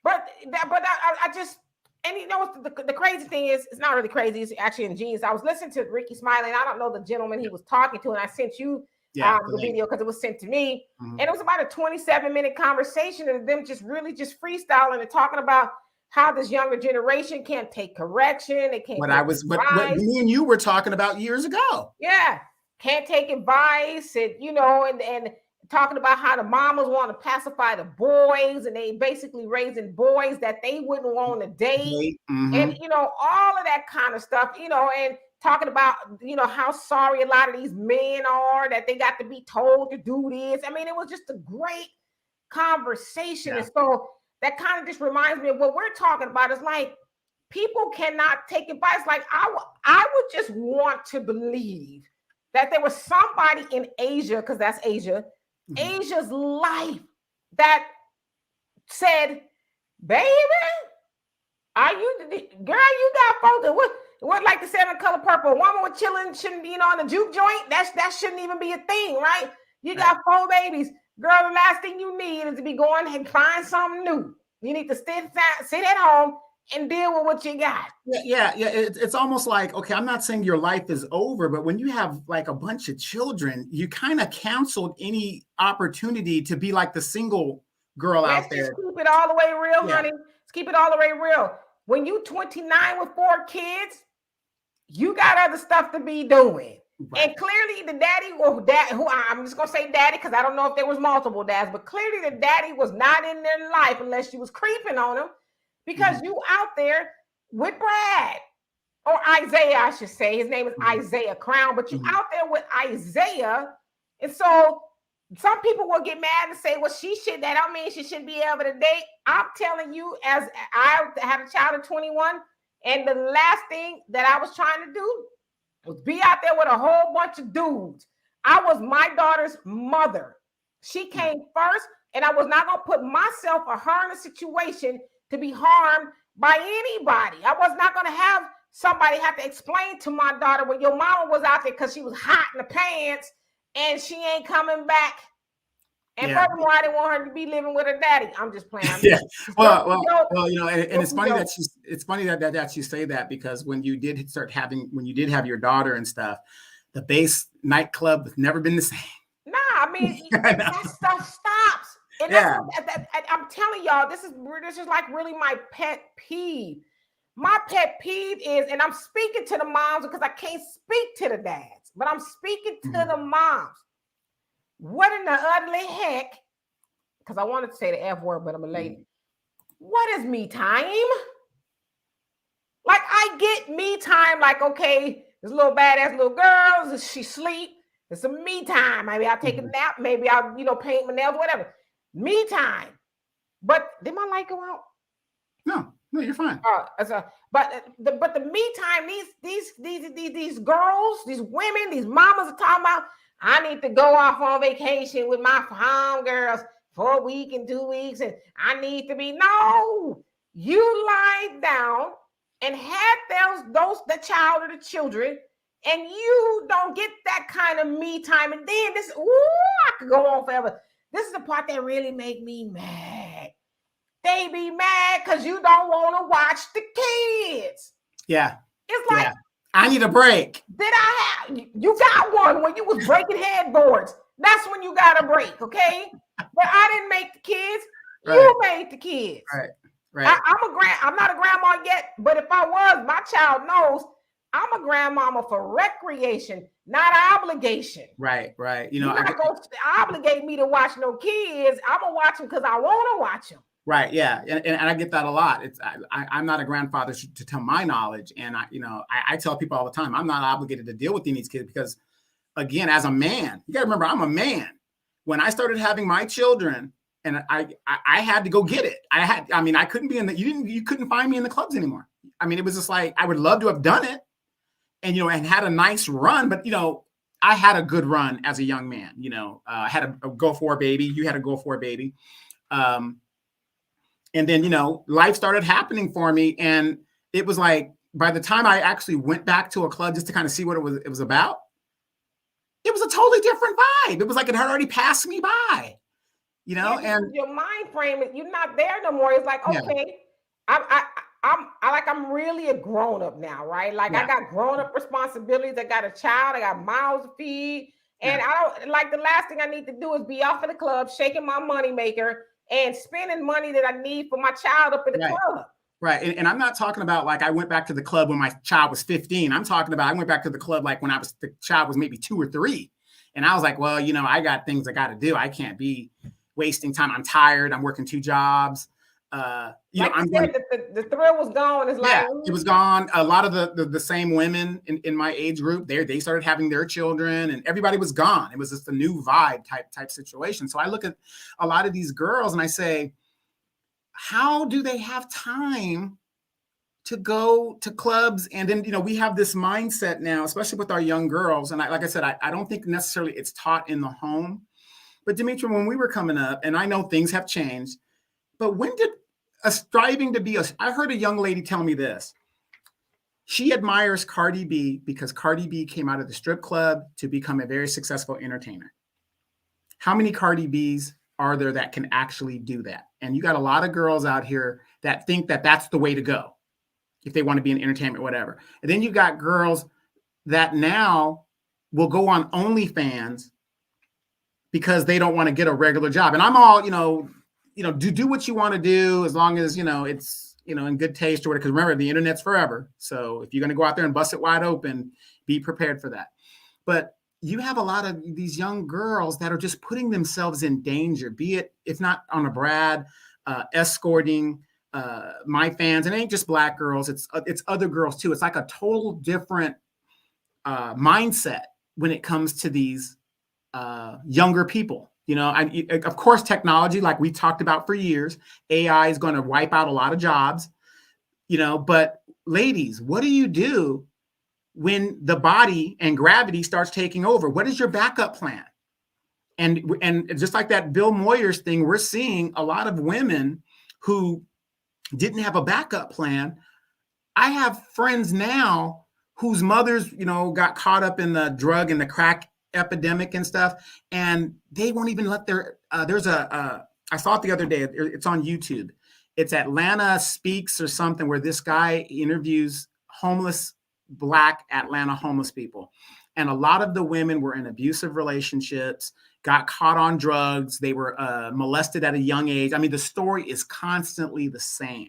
But I just, and the crazy thing is, it's not really crazy. It's actually ingenious. I was listening to Ricky Smiley, and I don't know the gentleman he was talking to, and I sent you the video because it was sent to me. And it was about a 27-minute conversation of them just freestyling and talking about how this younger generation can't take correction. They can't. What me and you were talking about years ago. Yeah, can't take advice, and and talking about how the mamas want to pacify the boys, and they basically raising boys that they wouldn't want to date, and all of that kind of stuff. And talking about how sorry a lot of these men are that they got to be told to do this. I mean, it was just a great conversation, and so that kind of just reminds me of what we're talking about. It's like people cannot take advice. Like I would just want to believe that there was somebody in Asia, because that's Asia, Asia's life, that said, baby, are you, girl, you got folks, what like the 7 Color Purple, a woman with chilling shouldn't be, on the juke joint, that shouldn't even be a thing, right? You got 4 babies. Girl, the last thing you need is to be going and find something new. You need to sit at home and deal with what you got. Yeah. It's almost like, okay, I'm not saying your life is over, but when you have like a bunch of children, you kind of canceled any opportunity to be like the single girl out there. Let's just keep it all the way real, honey. Let's keep it all the way real. When you 29 with 4 kids, you got other stuff to be doing. Right. And clearly the daddy, or dad, who I'm just gonna say daddy because I don't know if there was multiple dads, but clearly the daddy was not in their life unless you was creeping on him, because Mm-hmm. you out there with Brad or Isaiah, I should say. His name is Mm-hmm. Isaiah Crown, but you Mm-hmm. out there with Isaiah, and so some people will get mad and say, "Well, she should." That don't mean she shouldn't be able to date. I'm telling you, as I had a child of 21, and the last thing that I was trying to do was be out there with a whole bunch of dudes. I was my daughter's mother. She Yeah. came first, and I was not going to put myself or her in a situation to be harmed by anybody. I was not going to have somebody have to explain to my daughter, when your mama was out there because she was hot in the pants and she ain't coming back. And Yeah. furthermore, I didn't want her to be living with her daddy. I'm just playing. Yeah. Well, and it's Don't funny be that it's funny that you say that, because when you did have your daughter and stuff, the base nightclub has never been the same. Nah, I mean, I know. that stuff stops. And Yeah. I'm telling y'all, this is like really my pet peeve. My pet peeve is, and I'm speaking to the moms because I can't speak to the dads, but I'm speaking to Mhm. the moms. What in the ugly heck? Because I wanted to say the F word, but I'm a lady. Mhm. What is me time? Like, I get me time. Like, okay, this little badass little girl, she sleep. It's some me time. Maybe I'll take a Mhm. nap. Maybe I'll, paint my nails, whatever. Me time. But did my light go out? No, you're fine. But the me time, these girls, these women, these mamas are talking about, I need to go off on vacation with my home girls for a week and 2 weeks, and I need to be. No, you lie down and had the child or the children, and you don't get that kind of me time. And then I could go on forever. This is the part that really make me mad. They be mad because you don't want to watch the kids. Yeah. It's like, yeah. I need a break. Did I have you got one when you was breaking headboards? That's when you got a break, okay? But I didn't make the kids. Right. You made the kids. Right. I'm not a grandma yet, but if I was, my child knows I'm a grandmama for recreation, not obligation. Right. You're not gonna obligate me to watch no kids. I'm gonna watch them because I want to watch them. Right. Yeah. And I get that a lot. I'm not a grandfather to my knowledge. And I tell people all the time, I'm not obligated to deal with these kids because, again, as a man, you got to remember, I'm a man. When I started having my children, and I had to go get it. I couldn't be you couldn't find me in the clubs anymore. I mean, it was just like, I would love to have done it and, and had a nice run, but, I had a good run as a young man. I had a go for a baby. You had a go for a baby. And then, life started happening for me. And it was like, by the time I actually went back to a club just to kind of see what it was about, it was a totally different vibe. It was like it had already passed me by, and your mind frame, you're not there no more. It's like, okay, yeah. I'm really a grown up now, right? Like, yeah. I got grown up responsibilities. I got a child. I got mouths to feed. And I don't like, the last thing I need to do is be off in the club, shaking my money maker and spending money that I need for my child up in the club. Right. And I'm not talking about like I went back to the club when my child was 15. I'm talking about I went back to the club like when the child was maybe 2 or 3. And I was like, well, I got things I got to do. I can't be wasting time. I'm tired. I'm working 2 jobs. The thrill was gone. It's like, it was gone. A lot of the same women in my age group, they started having their children, and everybody was gone. It was just a new vibe type situation. So I look at a lot of these girls and I say, how do they have time to go to clubs? And then, we have this mindset now, especially with our young girls. And like I said, I don't think necessarily it's taught in the home. But Dimitri, when we were coming up, and I know things have changed, but when did a striving to be I heard a young lady tell me this. She admires Cardi B because Cardi B came out of the strip club to become a very successful entertainer. How many Cardi B's are there that can actually do that? And you got a lot of girls out here that think that that's the way to go if they want to be in entertainment, whatever. And then you got girls that now will go on OnlyFans because they don't want to get a regular job. And I'm all, do what you want to do as long as, it's, in good taste or whatever. Because remember, the internet's forever. So if you're going to go out there and bust it wide open, be prepared for that. but you have a lot of these young girls that are just putting themselves in danger, be it, if not on a Brad, escorting my fans. And it ain't just black girls, it's other girls too. It's like a total different mindset when it comes to these younger people. You know, of course, technology, like we talked about for years, AI is going to wipe out a lot of jobs, you know, but ladies, what do you do when the body and gravity starts taking over? What is your backup plan? And just like that Bill Moyers thing, we're seeing a lot of women who didn't have a backup plan. I have friends now whose mothers, you know, got caught up in the drug and the crack epidemic and stuff, and they won't even let their there's a I saw it the other day, it's on YouTube, it's Atlanta Speaks or something, where this guy interviews homeless black Atlanta homeless people, and a lot of the women were in abusive relationships, got caught on drugs, they were molested at a young age. I mean, the story is constantly the same,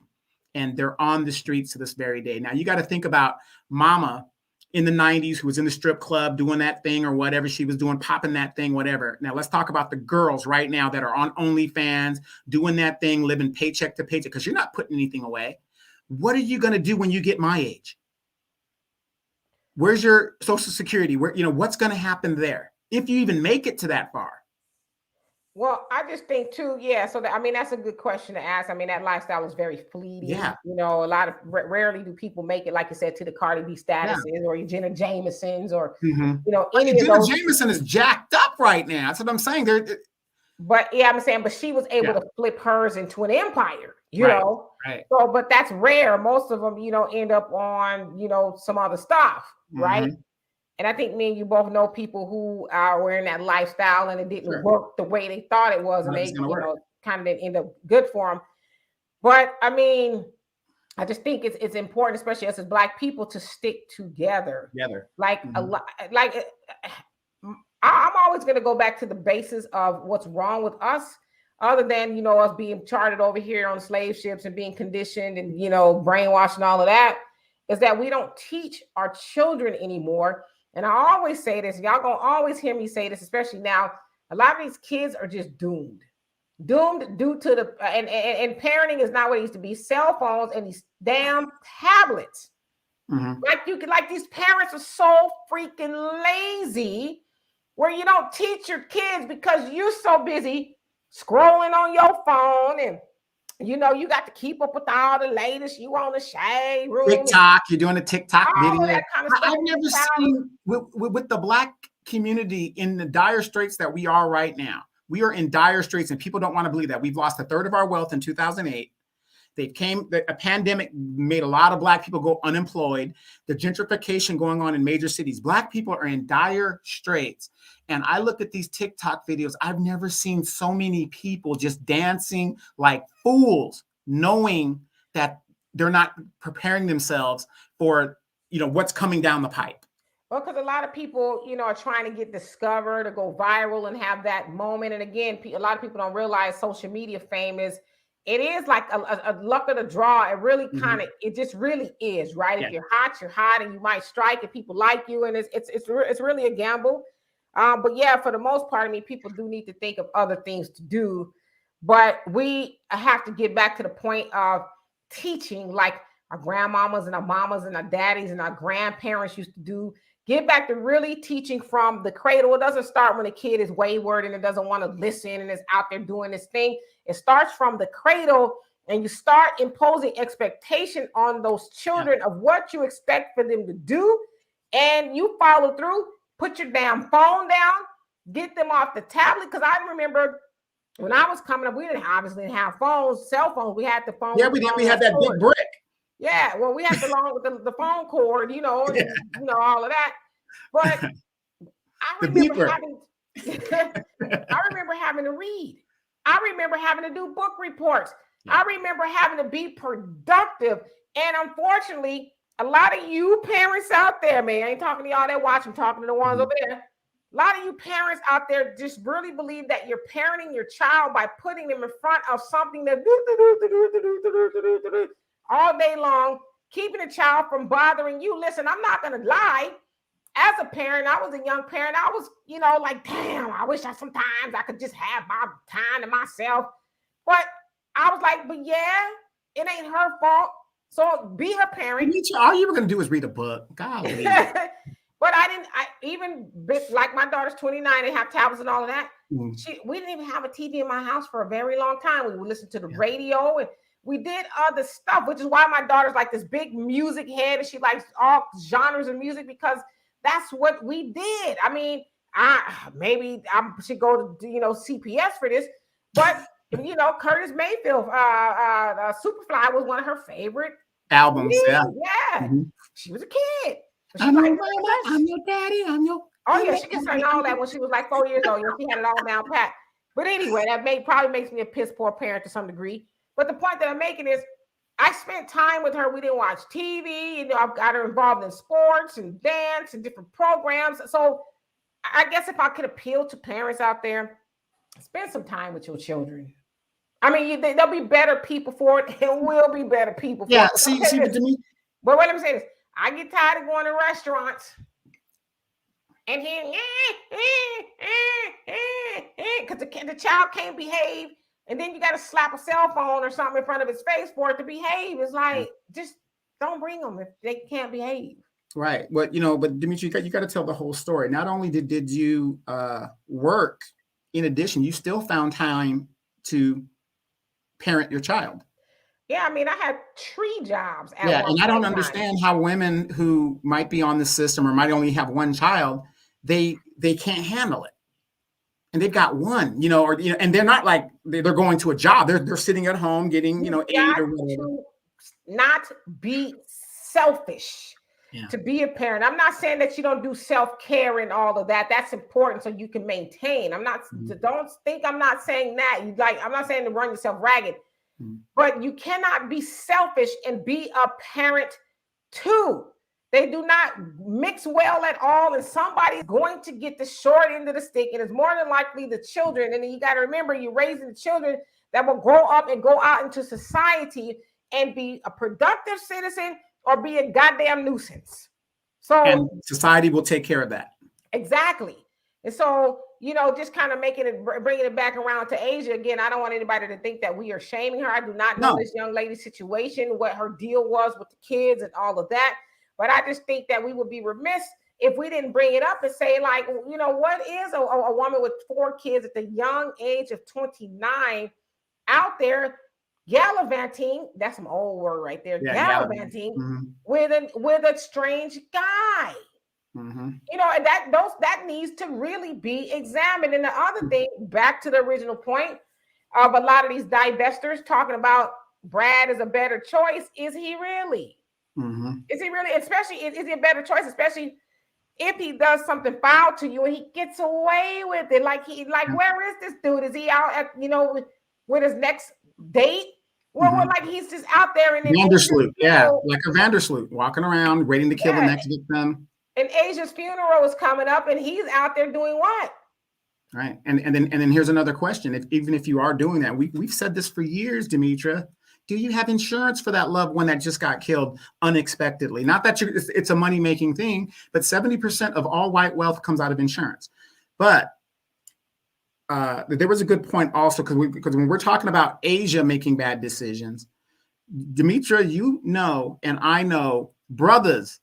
and they're on the streets to this very day. Now you got to think about mama in the 90s who was in the strip club doing that thing or whatever she was doing, popping that thing, whatever. Now let's talk about the girls right now that are on OnlyFans, doing that thing, living paycheck to paycheck, because you're not putting anything away. What are you going to do when you get my age? Where's your Social Security? Where, you know, what's going to happen there if you even make it to that far? Well, I just think too, yeah. So I mean, that's a good question to ask. I mean, that lifestyle is very fleeting. Yeah. You know, a lot of rarely do people make it, like you said, to the Cardi B statuses or your Jenna Jamesons or you know any of those. Jameson is jacked up right now. That's what I'm saying. But yeah, I'm saying, but she was able to flip hers into an empire. You know, right. So, but that's rare. Most of them, you know, end up on some other stuff, right? And I think me and you both know people who are wearing that lifestyle and it didn't work the way they thought it was. And they, kind of didn't end up good for them. But I mean, I just think it's important, especially us as Black people, to stick together. Like a lot, like I'm always going to go back to the basis of what's wrong with us, other than, us being charted over here on slave ships and being conditioned and, brainwashed and all of that, is that we don't teach our children anymore. And I always say this, y'all gonna always hear me say this, especially now, a lot of these kids are just doomed due to the, and parenting is not what it used to be. Cell phones and these damn tablets. Like these parents are so freaking lazy where you don't teach your kids because you're so busy scrolling on your phone and you got to keep up with all the latest. You on the shade room. TikTok, you're doing a TikTok video. That kind of stuff. I've never seen with the Black community in the dire straits that we are right now. We are in dire straits, and people don't want to believe that. We've lost a third of our wealth in 2008. A pandemic made a lot of Black people go unemployed. The gentrification going on in major cities. Black people are in dire straits. And I look at these TikTok videos. I've never seen so many people just dancing like fools, knowing that they're not preparing themselves for, what's coming down the pipe. Well, because a lot of people, are trying to get discovered or go viral and have that moment. And again, a lot of people don't realize social media fame is like a luck of the draw. It really it just really is, right? Yeah. If you're hot, and you might strike if people like you. And it's really a gamble. But yeah, for the most part, I mean, people do need to think of other things to do. But we have to get back to the point of teaching like our grandmamas and our mamas and our daddies and our grandparents used to do. Get back to really teaching from the cradle. It doesn't start when a kid is wayward and it doesn't want to listen and is out there doing this thing. It starts from the cradle, and you start imposing expectation on those children of what you expect for them to do. And you follow through, put your damn phone down, get them off the tablet. Because I remember when I was coming up, we didn't have phones, cell phones. We had the phone. Yeah, we did. We had that big brick. Yeah, well, we had the phone cord, and, all of that. But I remember having to read. I remember having to do book reports. I remember having to be productive. And unfortunately, a lot of you parents out there, man, I ain't talking to y'all that watch, I'm talking to the ones over there. A lot of you parents out there just really believe that you're parenting your child by putting them in front of something that all day long, keeping the child from bothering you. Listen, I'm not going to lie. as a parent, I was a young parent. I was, like, damn, I wish sometimes I could just have my time to myself. But I was like, but yeah, it ain't her fault. So be her parent. All you were going to do is read a book. Golly. But like my daughter's 29, they have tablets and all of that. We didn't even have a TV in my house for a very long time. We would listen to the radio and we did other stuff, which is why my daughter's like this big music head and she likes all genres of music because that's what we did. I mean, maybe I should go to CPS for this, but Curtis Mayfield, Superfly was one of her favorite albums. Yeah. She was a kid. I'm your mama, I'm your daddy, I'm your. Oh yeah, she could sing all that when she was like 4 years old. She had it all down pat. But anyway, that probably makes me a piss poor parent to some degree. But the point that I'm making is, I spent time with her. We didn't watch TV. I've got her involved in sports and dance and different programs. So I guess if I could appeal to parents out there, spend some time with your children. I mean, they'll be better people for it, and we'll be better people for it. See, but to me. But wait, let me say this. I get tired of going to restaurants and hearing because the child can't behave, and then you got to slap a cell phone or something in front of his face for it to behave. It's like, just don't bring them if they can't behave. Right. But Dimitri, you got to tell the whole story. Not only did you work, in addition, you still found time to parent your child. Yeah, I mean, I had 3 jobs. And I don't understand how women who might be on the system or might only have one child, they can't handle it, and they've got one, and they're not like they're going to a job. They're sitting at home getting, aid or whatever. Not be selfish. Yeah. To be a parent. I'm not saying that you don't do self-care and all of that. That's important so you can maintain. Don't think I'm not saying that. I'm not saying to run yourself ragged. But you cannot be selfish and be a parent too. They do not mix well at all, and somebody's going to get the short end of the stick, and it's more than likely the children. And then you got to remember, you're raising the children that will grow up and go out into society and be a productive citizen or be a goddamn nuisance. And society will take care of that. Exactly. And so, just kind of bringing it back around to Asia again. I don't want anybody to think that we are shaming her. I do not know this young lady's situation, what her deal was with the kids and all of that. But I just think that we would be remiss if we didn't bring it up and say, like, what is a woman with 4 kids at the young age of 29 out there gallivanting? That's some old word right there. Yeah, gallivanting with a strange guy. And that needs to really be examined. And the other thing, back to the original point of a lot of these divestors talking about Brad is a better choice. Is he really? Is he really? Especially, is he a better choice? Especially if he does something foul to you and he gets away with it. Like where is this dude? Is he out at with his next date? Well, like he's just out there in Vandersloot, like a Vandersloot, walking around waiting to kill the next victim. And Asia's funeral is coming up, and he's out there doing what? Right, and then here's another question: even if you are doing that, we've said this for years, Demetra. Do you have insurance for that loved one that just got killed unexpectedly? Not that it's a money-making thing, but 70% of all white wealth comes out of insurance. But there was a good point also, because when we're talking about Asia making bad decisions, Demetra, and I know brothers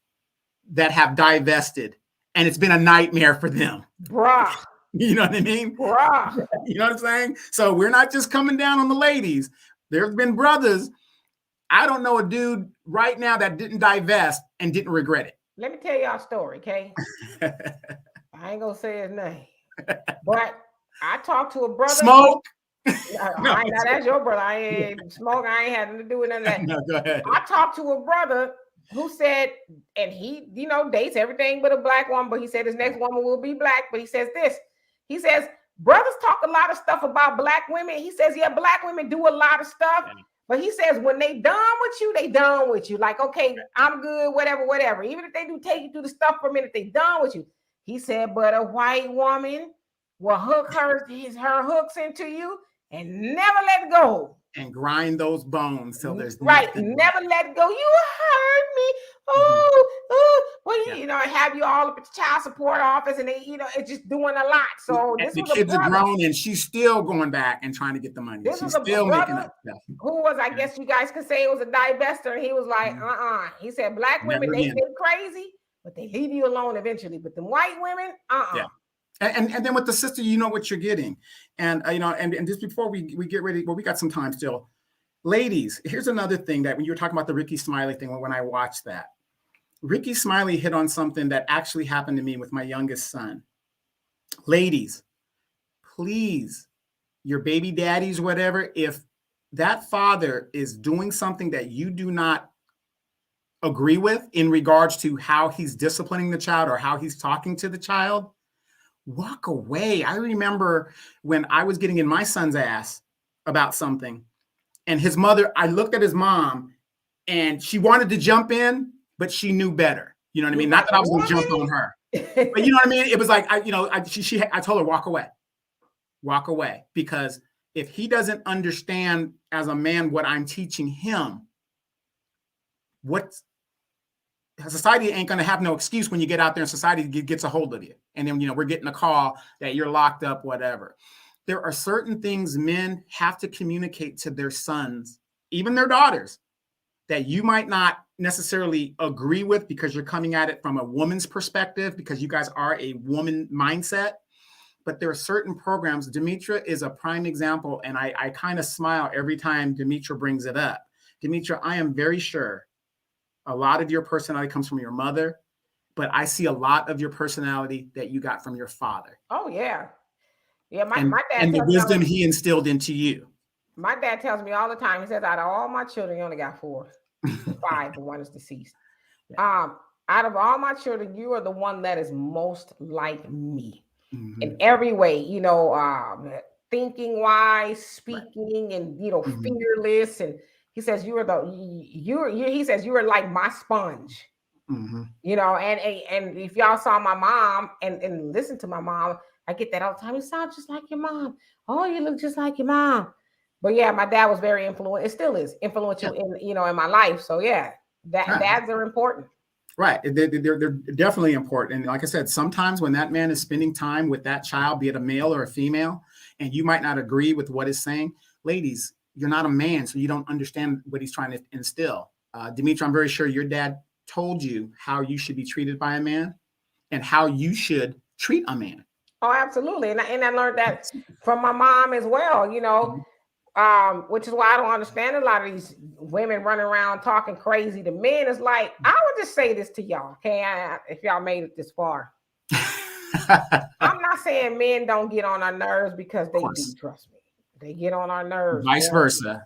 that have divested, and it's been a nightmare for them. Bruh. You know what I mean? Bruh. You know what I'm saying? So we're not just coming down on the ladies. There's been brothers. I don't know a dude right now that didn't divest and didn't regret it. Let me tell y'all a story, okay? I ain't gonna say his name, but I talked to a brother. Smoke. Now that's your brother. I ain't smoke. I ain't had nothing to do with none of that. No, go ahead. I talked to a brother who said, and he, dates everything but a black woman, but he said his next woman will be black. But he says this. He says, brothers talk a lot of stuff about black women. He says, yeah, black women do a lot of stuff. But he says, when they done with you, they done with you. Like, okay, I'm good, whatever. Even if they do take you through the stuff for a minute, they done with you. He said, but a white woman will hook her hooks into you and never let go. And grind those bones till there's right. Never let go. You hurt me. Oh, Well, you know, have you all up at the child support office, and they, you know, it's just doing a lot. So And this the was a kids are brother. grown, and she's still going back and trying to get the money. This She's was a still making brother up stuff. who was, I guess you guys could say, it was a divester. And he was like, He said, black women, Never they again. crazy, but they leave you alone eventually. But the white women, Yeah. And then with the sister, you know what you're getting. And, you know, and just before we get ready, well, we got some time still. Ladies, here's another thing that when you were talking about the Ricky Smiley thing, when I watched that, Ricky Smiley hit on something that actually happened to me with my youngest son. Ladies, please, your baby daddies, whatever, if that father is doing something that you do not agree with in regards to how he's disciplining the child or how he's talking to the child, walk away. I remember when I was getting in my son's ass about something, and his mother, I looked at his mom, and she wanted to jump in, but she knew better. You know what I mean? Not that I was going to jump on her, but you know what I mean? It was like, I told her, walk away, because if he doesn't understand as a man what I'm teaching him, what society ain't going to have no excuse when you get out there and society gets a hold of you. And then, you know, we're getting a call that you're locked up, whatever. There are certain things men have to communicate to their sons, even their daughters, that you might not necessarily agree with because you're coming at it from a woman's perspective, because you guys are a woman mindset. But there are certain programs. Demetra is a prime example. And I kind of smile every time Demetra brings it up. Demetra, I am very sure a lot of your personality comes from your mother, but I see a lot of your personality that you got from your father. Oh, yeah. Yeah, my dad and the tells me wisdom he instilled into you. My dad tells me all the time, he says, out of all my children, you only got 4. 5, but one is deceased. Out of all my children, you are the one that is most like me in every way, you know, thinking wise, speaking, and, you know, fearless. And he says, he says, you are like my sponge, you know, and if y'all saw my mom and listen to my mom, I get that all the time. You sound just like your mom. Oh, you look just like your mom. But yeah, my dad was very influential. It still is influential in, you know, in my life. So yeah, dads are important. Right. They're definitely important. And like I said, sometimes when that man is spending time with that child, be it a male or a female, and you might not agree with what he's saying, ladies, you're not a man, so you don't understand what he's trying to instill. Demetra, I'm very sure your dad told you how you should be treated by a man and how you should treat a man. Oh, absolutely. And I learned that from my mom as well, you know, which is why I don't understand a lot of these women running around talking crazy to men. It's like, I would just say this to y'all, okay? If y'all made it this far. I'm not saying men don't get on our nerves, because they do, trust me. They get on our nerves. Vice versa.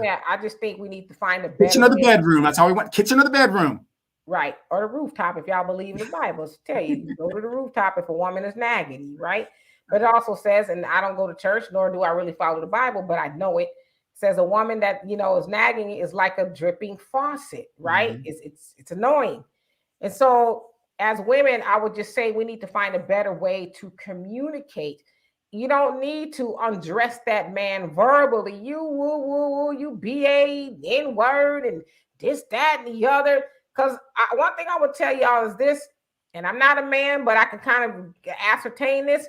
Yeah, I just think we need to find a kitchen better or the bedroom. That's how we went. Kitchen or the bedroom. Right. Or the rooftop, if y'all believe in the Bible. Tell you go to the rooftop if a woman is nagging you, right? But it also says, and I don't go to church, nor do I really follow the Bible, but I know it says a woman that, you know, is nagging is like a dripping faucet, right? It's annoying. And so as women, I would just say we need to find a better way to communicate. You don't need to undress that man verbally. You woo woo woo, you BA N-word and this, that, and the other. Because one thing I would tell y'all is this, and I'm not a man, but I can kind of ascertain this,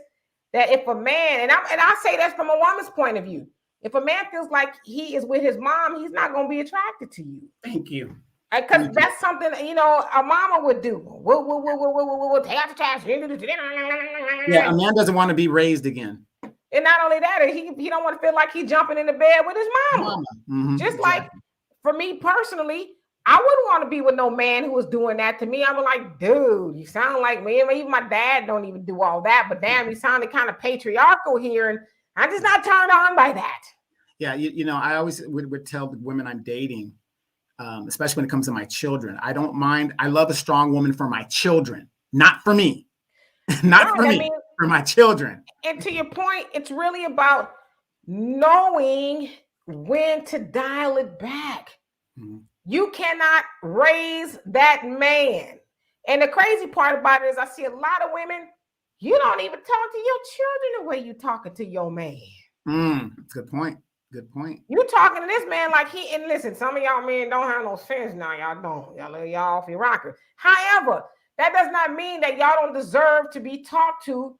that if a man, and I say that's from a woman's point of view, if a man feels like he is with his mom, he's not going to be attracted to you. Thank you. Because that's something, you know, a mama would do. Take out the trash. Yeah, a man doesn't want to be raised again. And not only that, he don't want to feel like he's jumping in the bed with his mama. Just like for me personally, I wouldn't want to be with no man who was doing that to me. I'm like, dude, you sound like me. Even my dad don't even do all that. But damn, you sounded kind of patriarchal here. And I'm just not turned on by that. Yeah, you know, I always would tell the women I'm dating, especially when it comes to my children, I don't mind. I love a strong woman for my children, not for me. Not for me, for my children. And to your point, it's really about knowing when to dial it back. You cannot raise that man. And the crazy part about it is I see a lot of women, you don't even talk to your children the way you talking to your man. That's a good point. Good point. You talking to this man like he, and listen, some of y'all men don't have no sense now. Y'all don't. Y'all off your rocker. However, that does not mean that y'all don't deserve to be talked to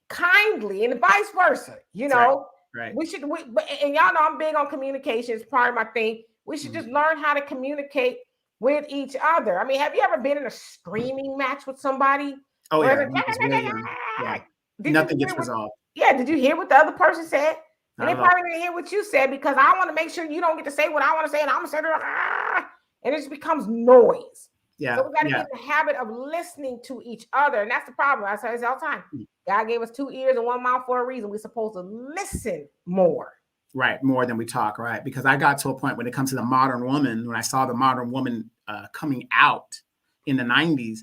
kindly and vice versa. You know, right. We should, and y'all know I'm big on communication. It's part of my thing. We should just learn how to communicate with each other. I mean, have you ever been in a screaming match with somebody? Oh, yeah. Yeah. Nothing gets resolved. Did you hear what the other person said? And they Not at all. probably didn't hear what you said, because I want to make sure you don't get to say what I want to say, and I'm gonna say and it just becomes noise. Yeah. So we got to get in the habit of listening to each other, and that's the problem. I say this all the time. God gave us 2 ears and 1 mouth for a reason. We're supposed to listen more. Right, more than we talk, right? Because I got to a point when it comes to the modern woman, when I saw the modern woman coming out in the 90s,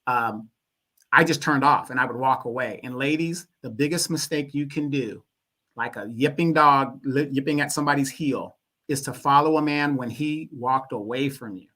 I just turned off and I would walk away. And ladies, the biggest mistake you can do, like a yipping dog yipping at somebody's heel, is to follow a man when he walked away from you.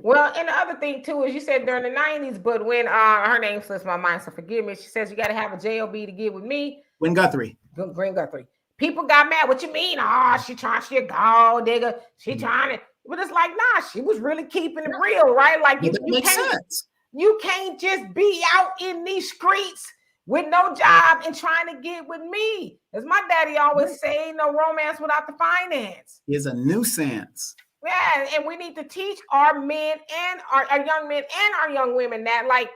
Well, and the other thing too is, you said during the 90s, but when her name slips my mind, so forgive me. She says you got to have a JOB to get with me. Gwen Guthrie. Green Guthrie. People got mad. What you mean? Oh, she a gold digger. She trying to, but it's like, nah, she was really keeping it real, right? Like you can't just be out in these streets with no job and trying to get with me. As my daddy always say, no romance without the finance. Is a nuisance. Yeah, and we need to teach our men and our young men and our young women that, like,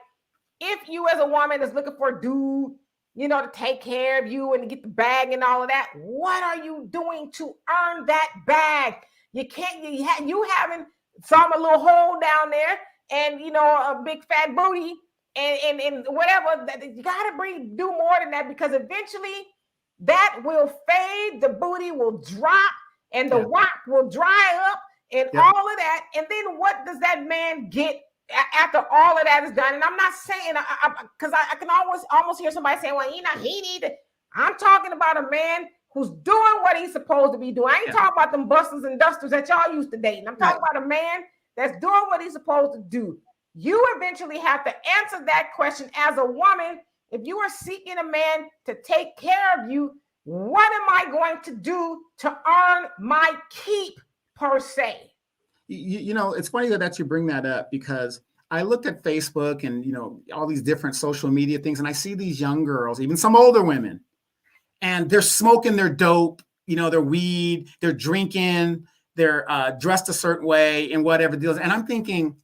if you as a woman is looking for a dude, you know, to take care of you and to get the bag and all of that, what are you doing to earn that bag? You can't, you having some a little hole down there and, you know, a big fat booty and whatever, you got to do more than that, because eventually that will fade, the booty will drop, and the rock will dry up, and all of that. And then what does that man get after all of that is done? And I'm not saying, because I can almost hear somebody saying, well, you know, he need to. I'm talking about a man who's doing what he's supposed to be doing. I ain't talking about them busters and dusters that y'all used to dating. I'm talking about a man that's doing what he's supposed to do. You eventually have to answer that question as a woman. If you are seeking a man to take care of you, what am I going to do to earn my keep, per se? You know, it's funny that you bring that up, because I looked at Facebook and, you know, all these different social media things, and I see these young girls, even some older women, and they're smoking their dope, you know, their weed, they're drinking, they're dressed a certain way and whatever deals. And I'm thinking,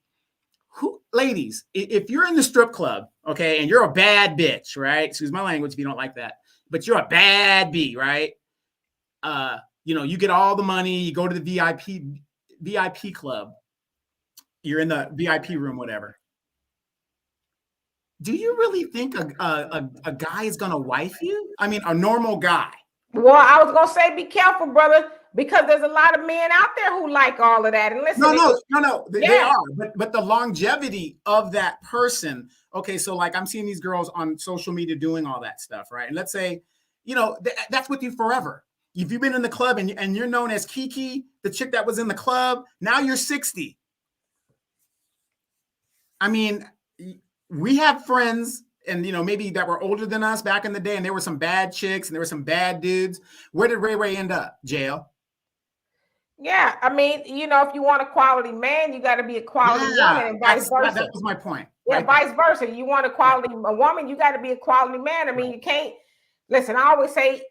ladies, if you're in the strip club, okay, and you're a bad bitch, right? Excuse my language if you don't like that, but you're a bad B, right? You know, you get all the money, you go to the VIP club, you're in the VIP room, whatever. Do you really think a guy is gonna wife you? I mean, a normal guy. Well, I was gonna say, be careful, brother, because there's a lot of men out there who like all of that. And listen, no, they are, but the longevity of that person. Okay, so like I'm seeing these girls on social media doing all that stuff, right? And let's say, you know, that's with you forever. If you've been in the club and you're known as Kiki, the chick that was in the club, now you're 60. I mean, we have friends, and, you know, maybe that were older than us back in the day, and there were some bad chicks and there were some bad dudes. Where did Ray end up? Jail. Yeah, I mean, you know, if you want a quality man, you got to be a quality woman, and vice versa. That was my point. Yeah, vice versa. You want a woman, you got to be a quality man. I mean, you can't, listen, I always say,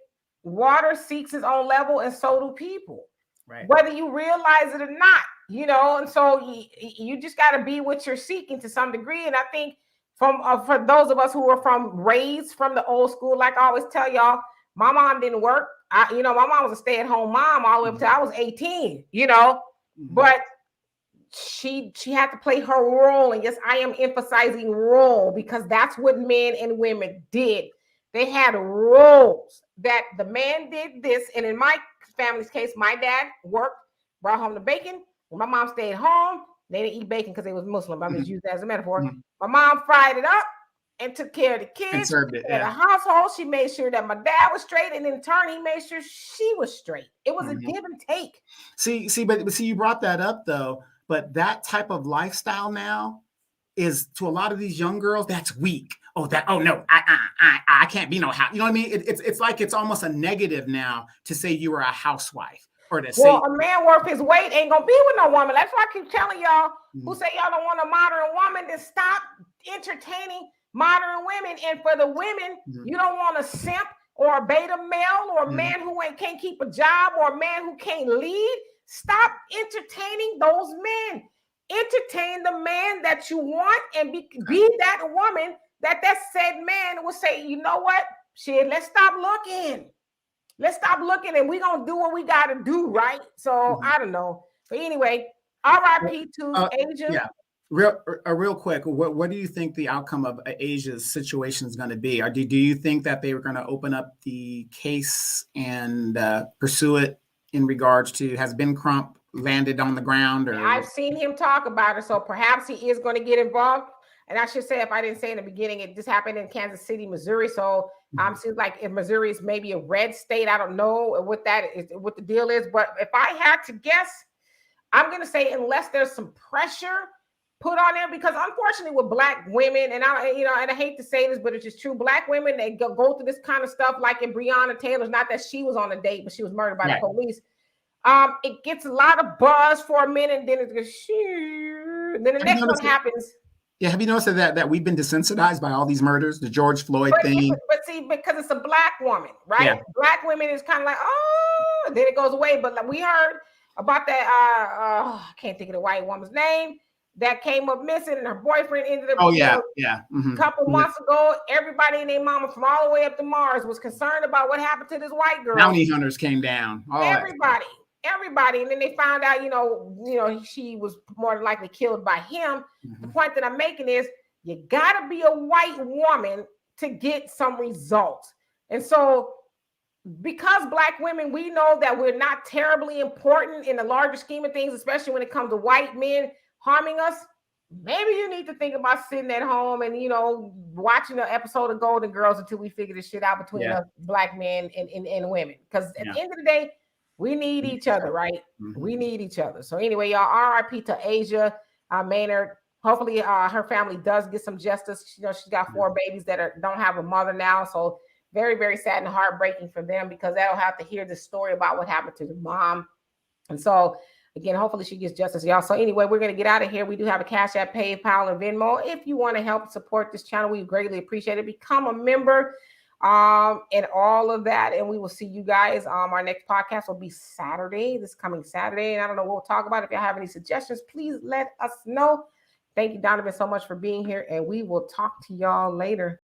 water seeks its own level, and so do people. Right. Whether you realize it or not, you know, and so you just got to be what you're seeking to some degree. And I think for those of us who are raised from the old school, like I always tell y'all, my mom didn't work. My mom was a stay-at-home mom all the way up until I was 18, you know, but she had to play her role. And yes, I am emphasizing role, because that's what men and women did. They had roles that the man did this. And in my family's case, my dad worked, brought home the bacon. When my mom stayed home, they didn't eat bacon because they was Muslim. I'm just using that as a metaphor. My mom fried it up and took care of the kids, and served it, the household. She made sure that my dad was straight, and in turn, he made sure she was straight. It was a give and take. See, you brought that up though. But that type of lifestyle now is, to a lot of these young girls, that's weak. oh, that, oh no, I can't be no house. You know what I mean? It's like it's almost a negative now to say you were a housewife or to Well, say. a man worth his weight ain't gonna be with no woman. That's why I keep telling y'all who Mhm. say y'all don't want a modern woman to stop entertaining modern women. And for the women, Mhm. you don't want a simp or a beta male or a man who can't keep a job or a man who can't lead. Stop entertaining those men. Entertain the man that you want and be that woman that said man will say, you know what? Shit, let's stop looking. Let's stop looking and we're gonna do what we gotta do, right? So Mhm. I don't know. But anyway, RIP to Uh, Asia. yeah. Real quick, what do you think the outcome of Asia's situation is going to be? Or do you think that they were going to open up the case and pursue it in regards to, has Ben Crump landed on the ground or? I've seen him talk about it, so perhaps he is going to get involved. And I should say, if I didn't say in the beginning, it just happened in Kansas City, Missouri. So seems like if Missouri is maybe a red state, I don't know what that is, what the deal is. But if I had to guess, I'm going to say unless there's some pressure put on there, because unfortunately with black women, and I hate to say this, but it's just true. Black women, they go through this kind of stuff, like in Breonna Taylor's. Not that she was on a date, but she was murdered by the police. It gets a lot of buzz for a minute, and then it goes, shoo, then the next one happens. Yeah, have you noticed that we've been desensitized by all these murders, the George Floyd thing? But see, because it's a black woman, right? Yeah. Black women is kind of like, oh, then it goes away. But like we heard about that, I can't think of the white woman's name that came up missing, and her boyfriend ended up. Oh yeah, a couple months ago, everybody and their mama from all the way up to Mars was concerned about what happened to this white girl. Bounty hunters came down. Everybody, and then they found out, she was more than likely killed by him. The point that I'm making is, you gotta be a white woman to get some results. And so, because black women, we know that we're not terribly important in the larger scheme of things, especially when it comes to white men harming us. Maybe you need to think about sitting at home and watching an episode of Golden Girls until we figure this shit out between us black men and women. Because at the end of the day, we need each other, right? We need each other. So anyway, y'all, RIP to Asia Maynard. Hopefully her family does get some justice. She's got 4 babies that don't have a mother now. So very, very sad and heartbreaking for them, because they'll have to hear the story about what happened to the mom. And so again, hopefully she gets justice, y'all. So anyway, we're going to get out of here. We do have a Cash App, PayPal, and Venmo. If you want to help support this channel, we greatly appreciate it. Become a member and all of that. And we will see you guys. Our next podcast will be Saturday, this coming Saturday. And I don't know what we'll talk about. If you have any suggestions, please let us know. Thank you, Donovan, so much for being here. And we will talk to y'all later.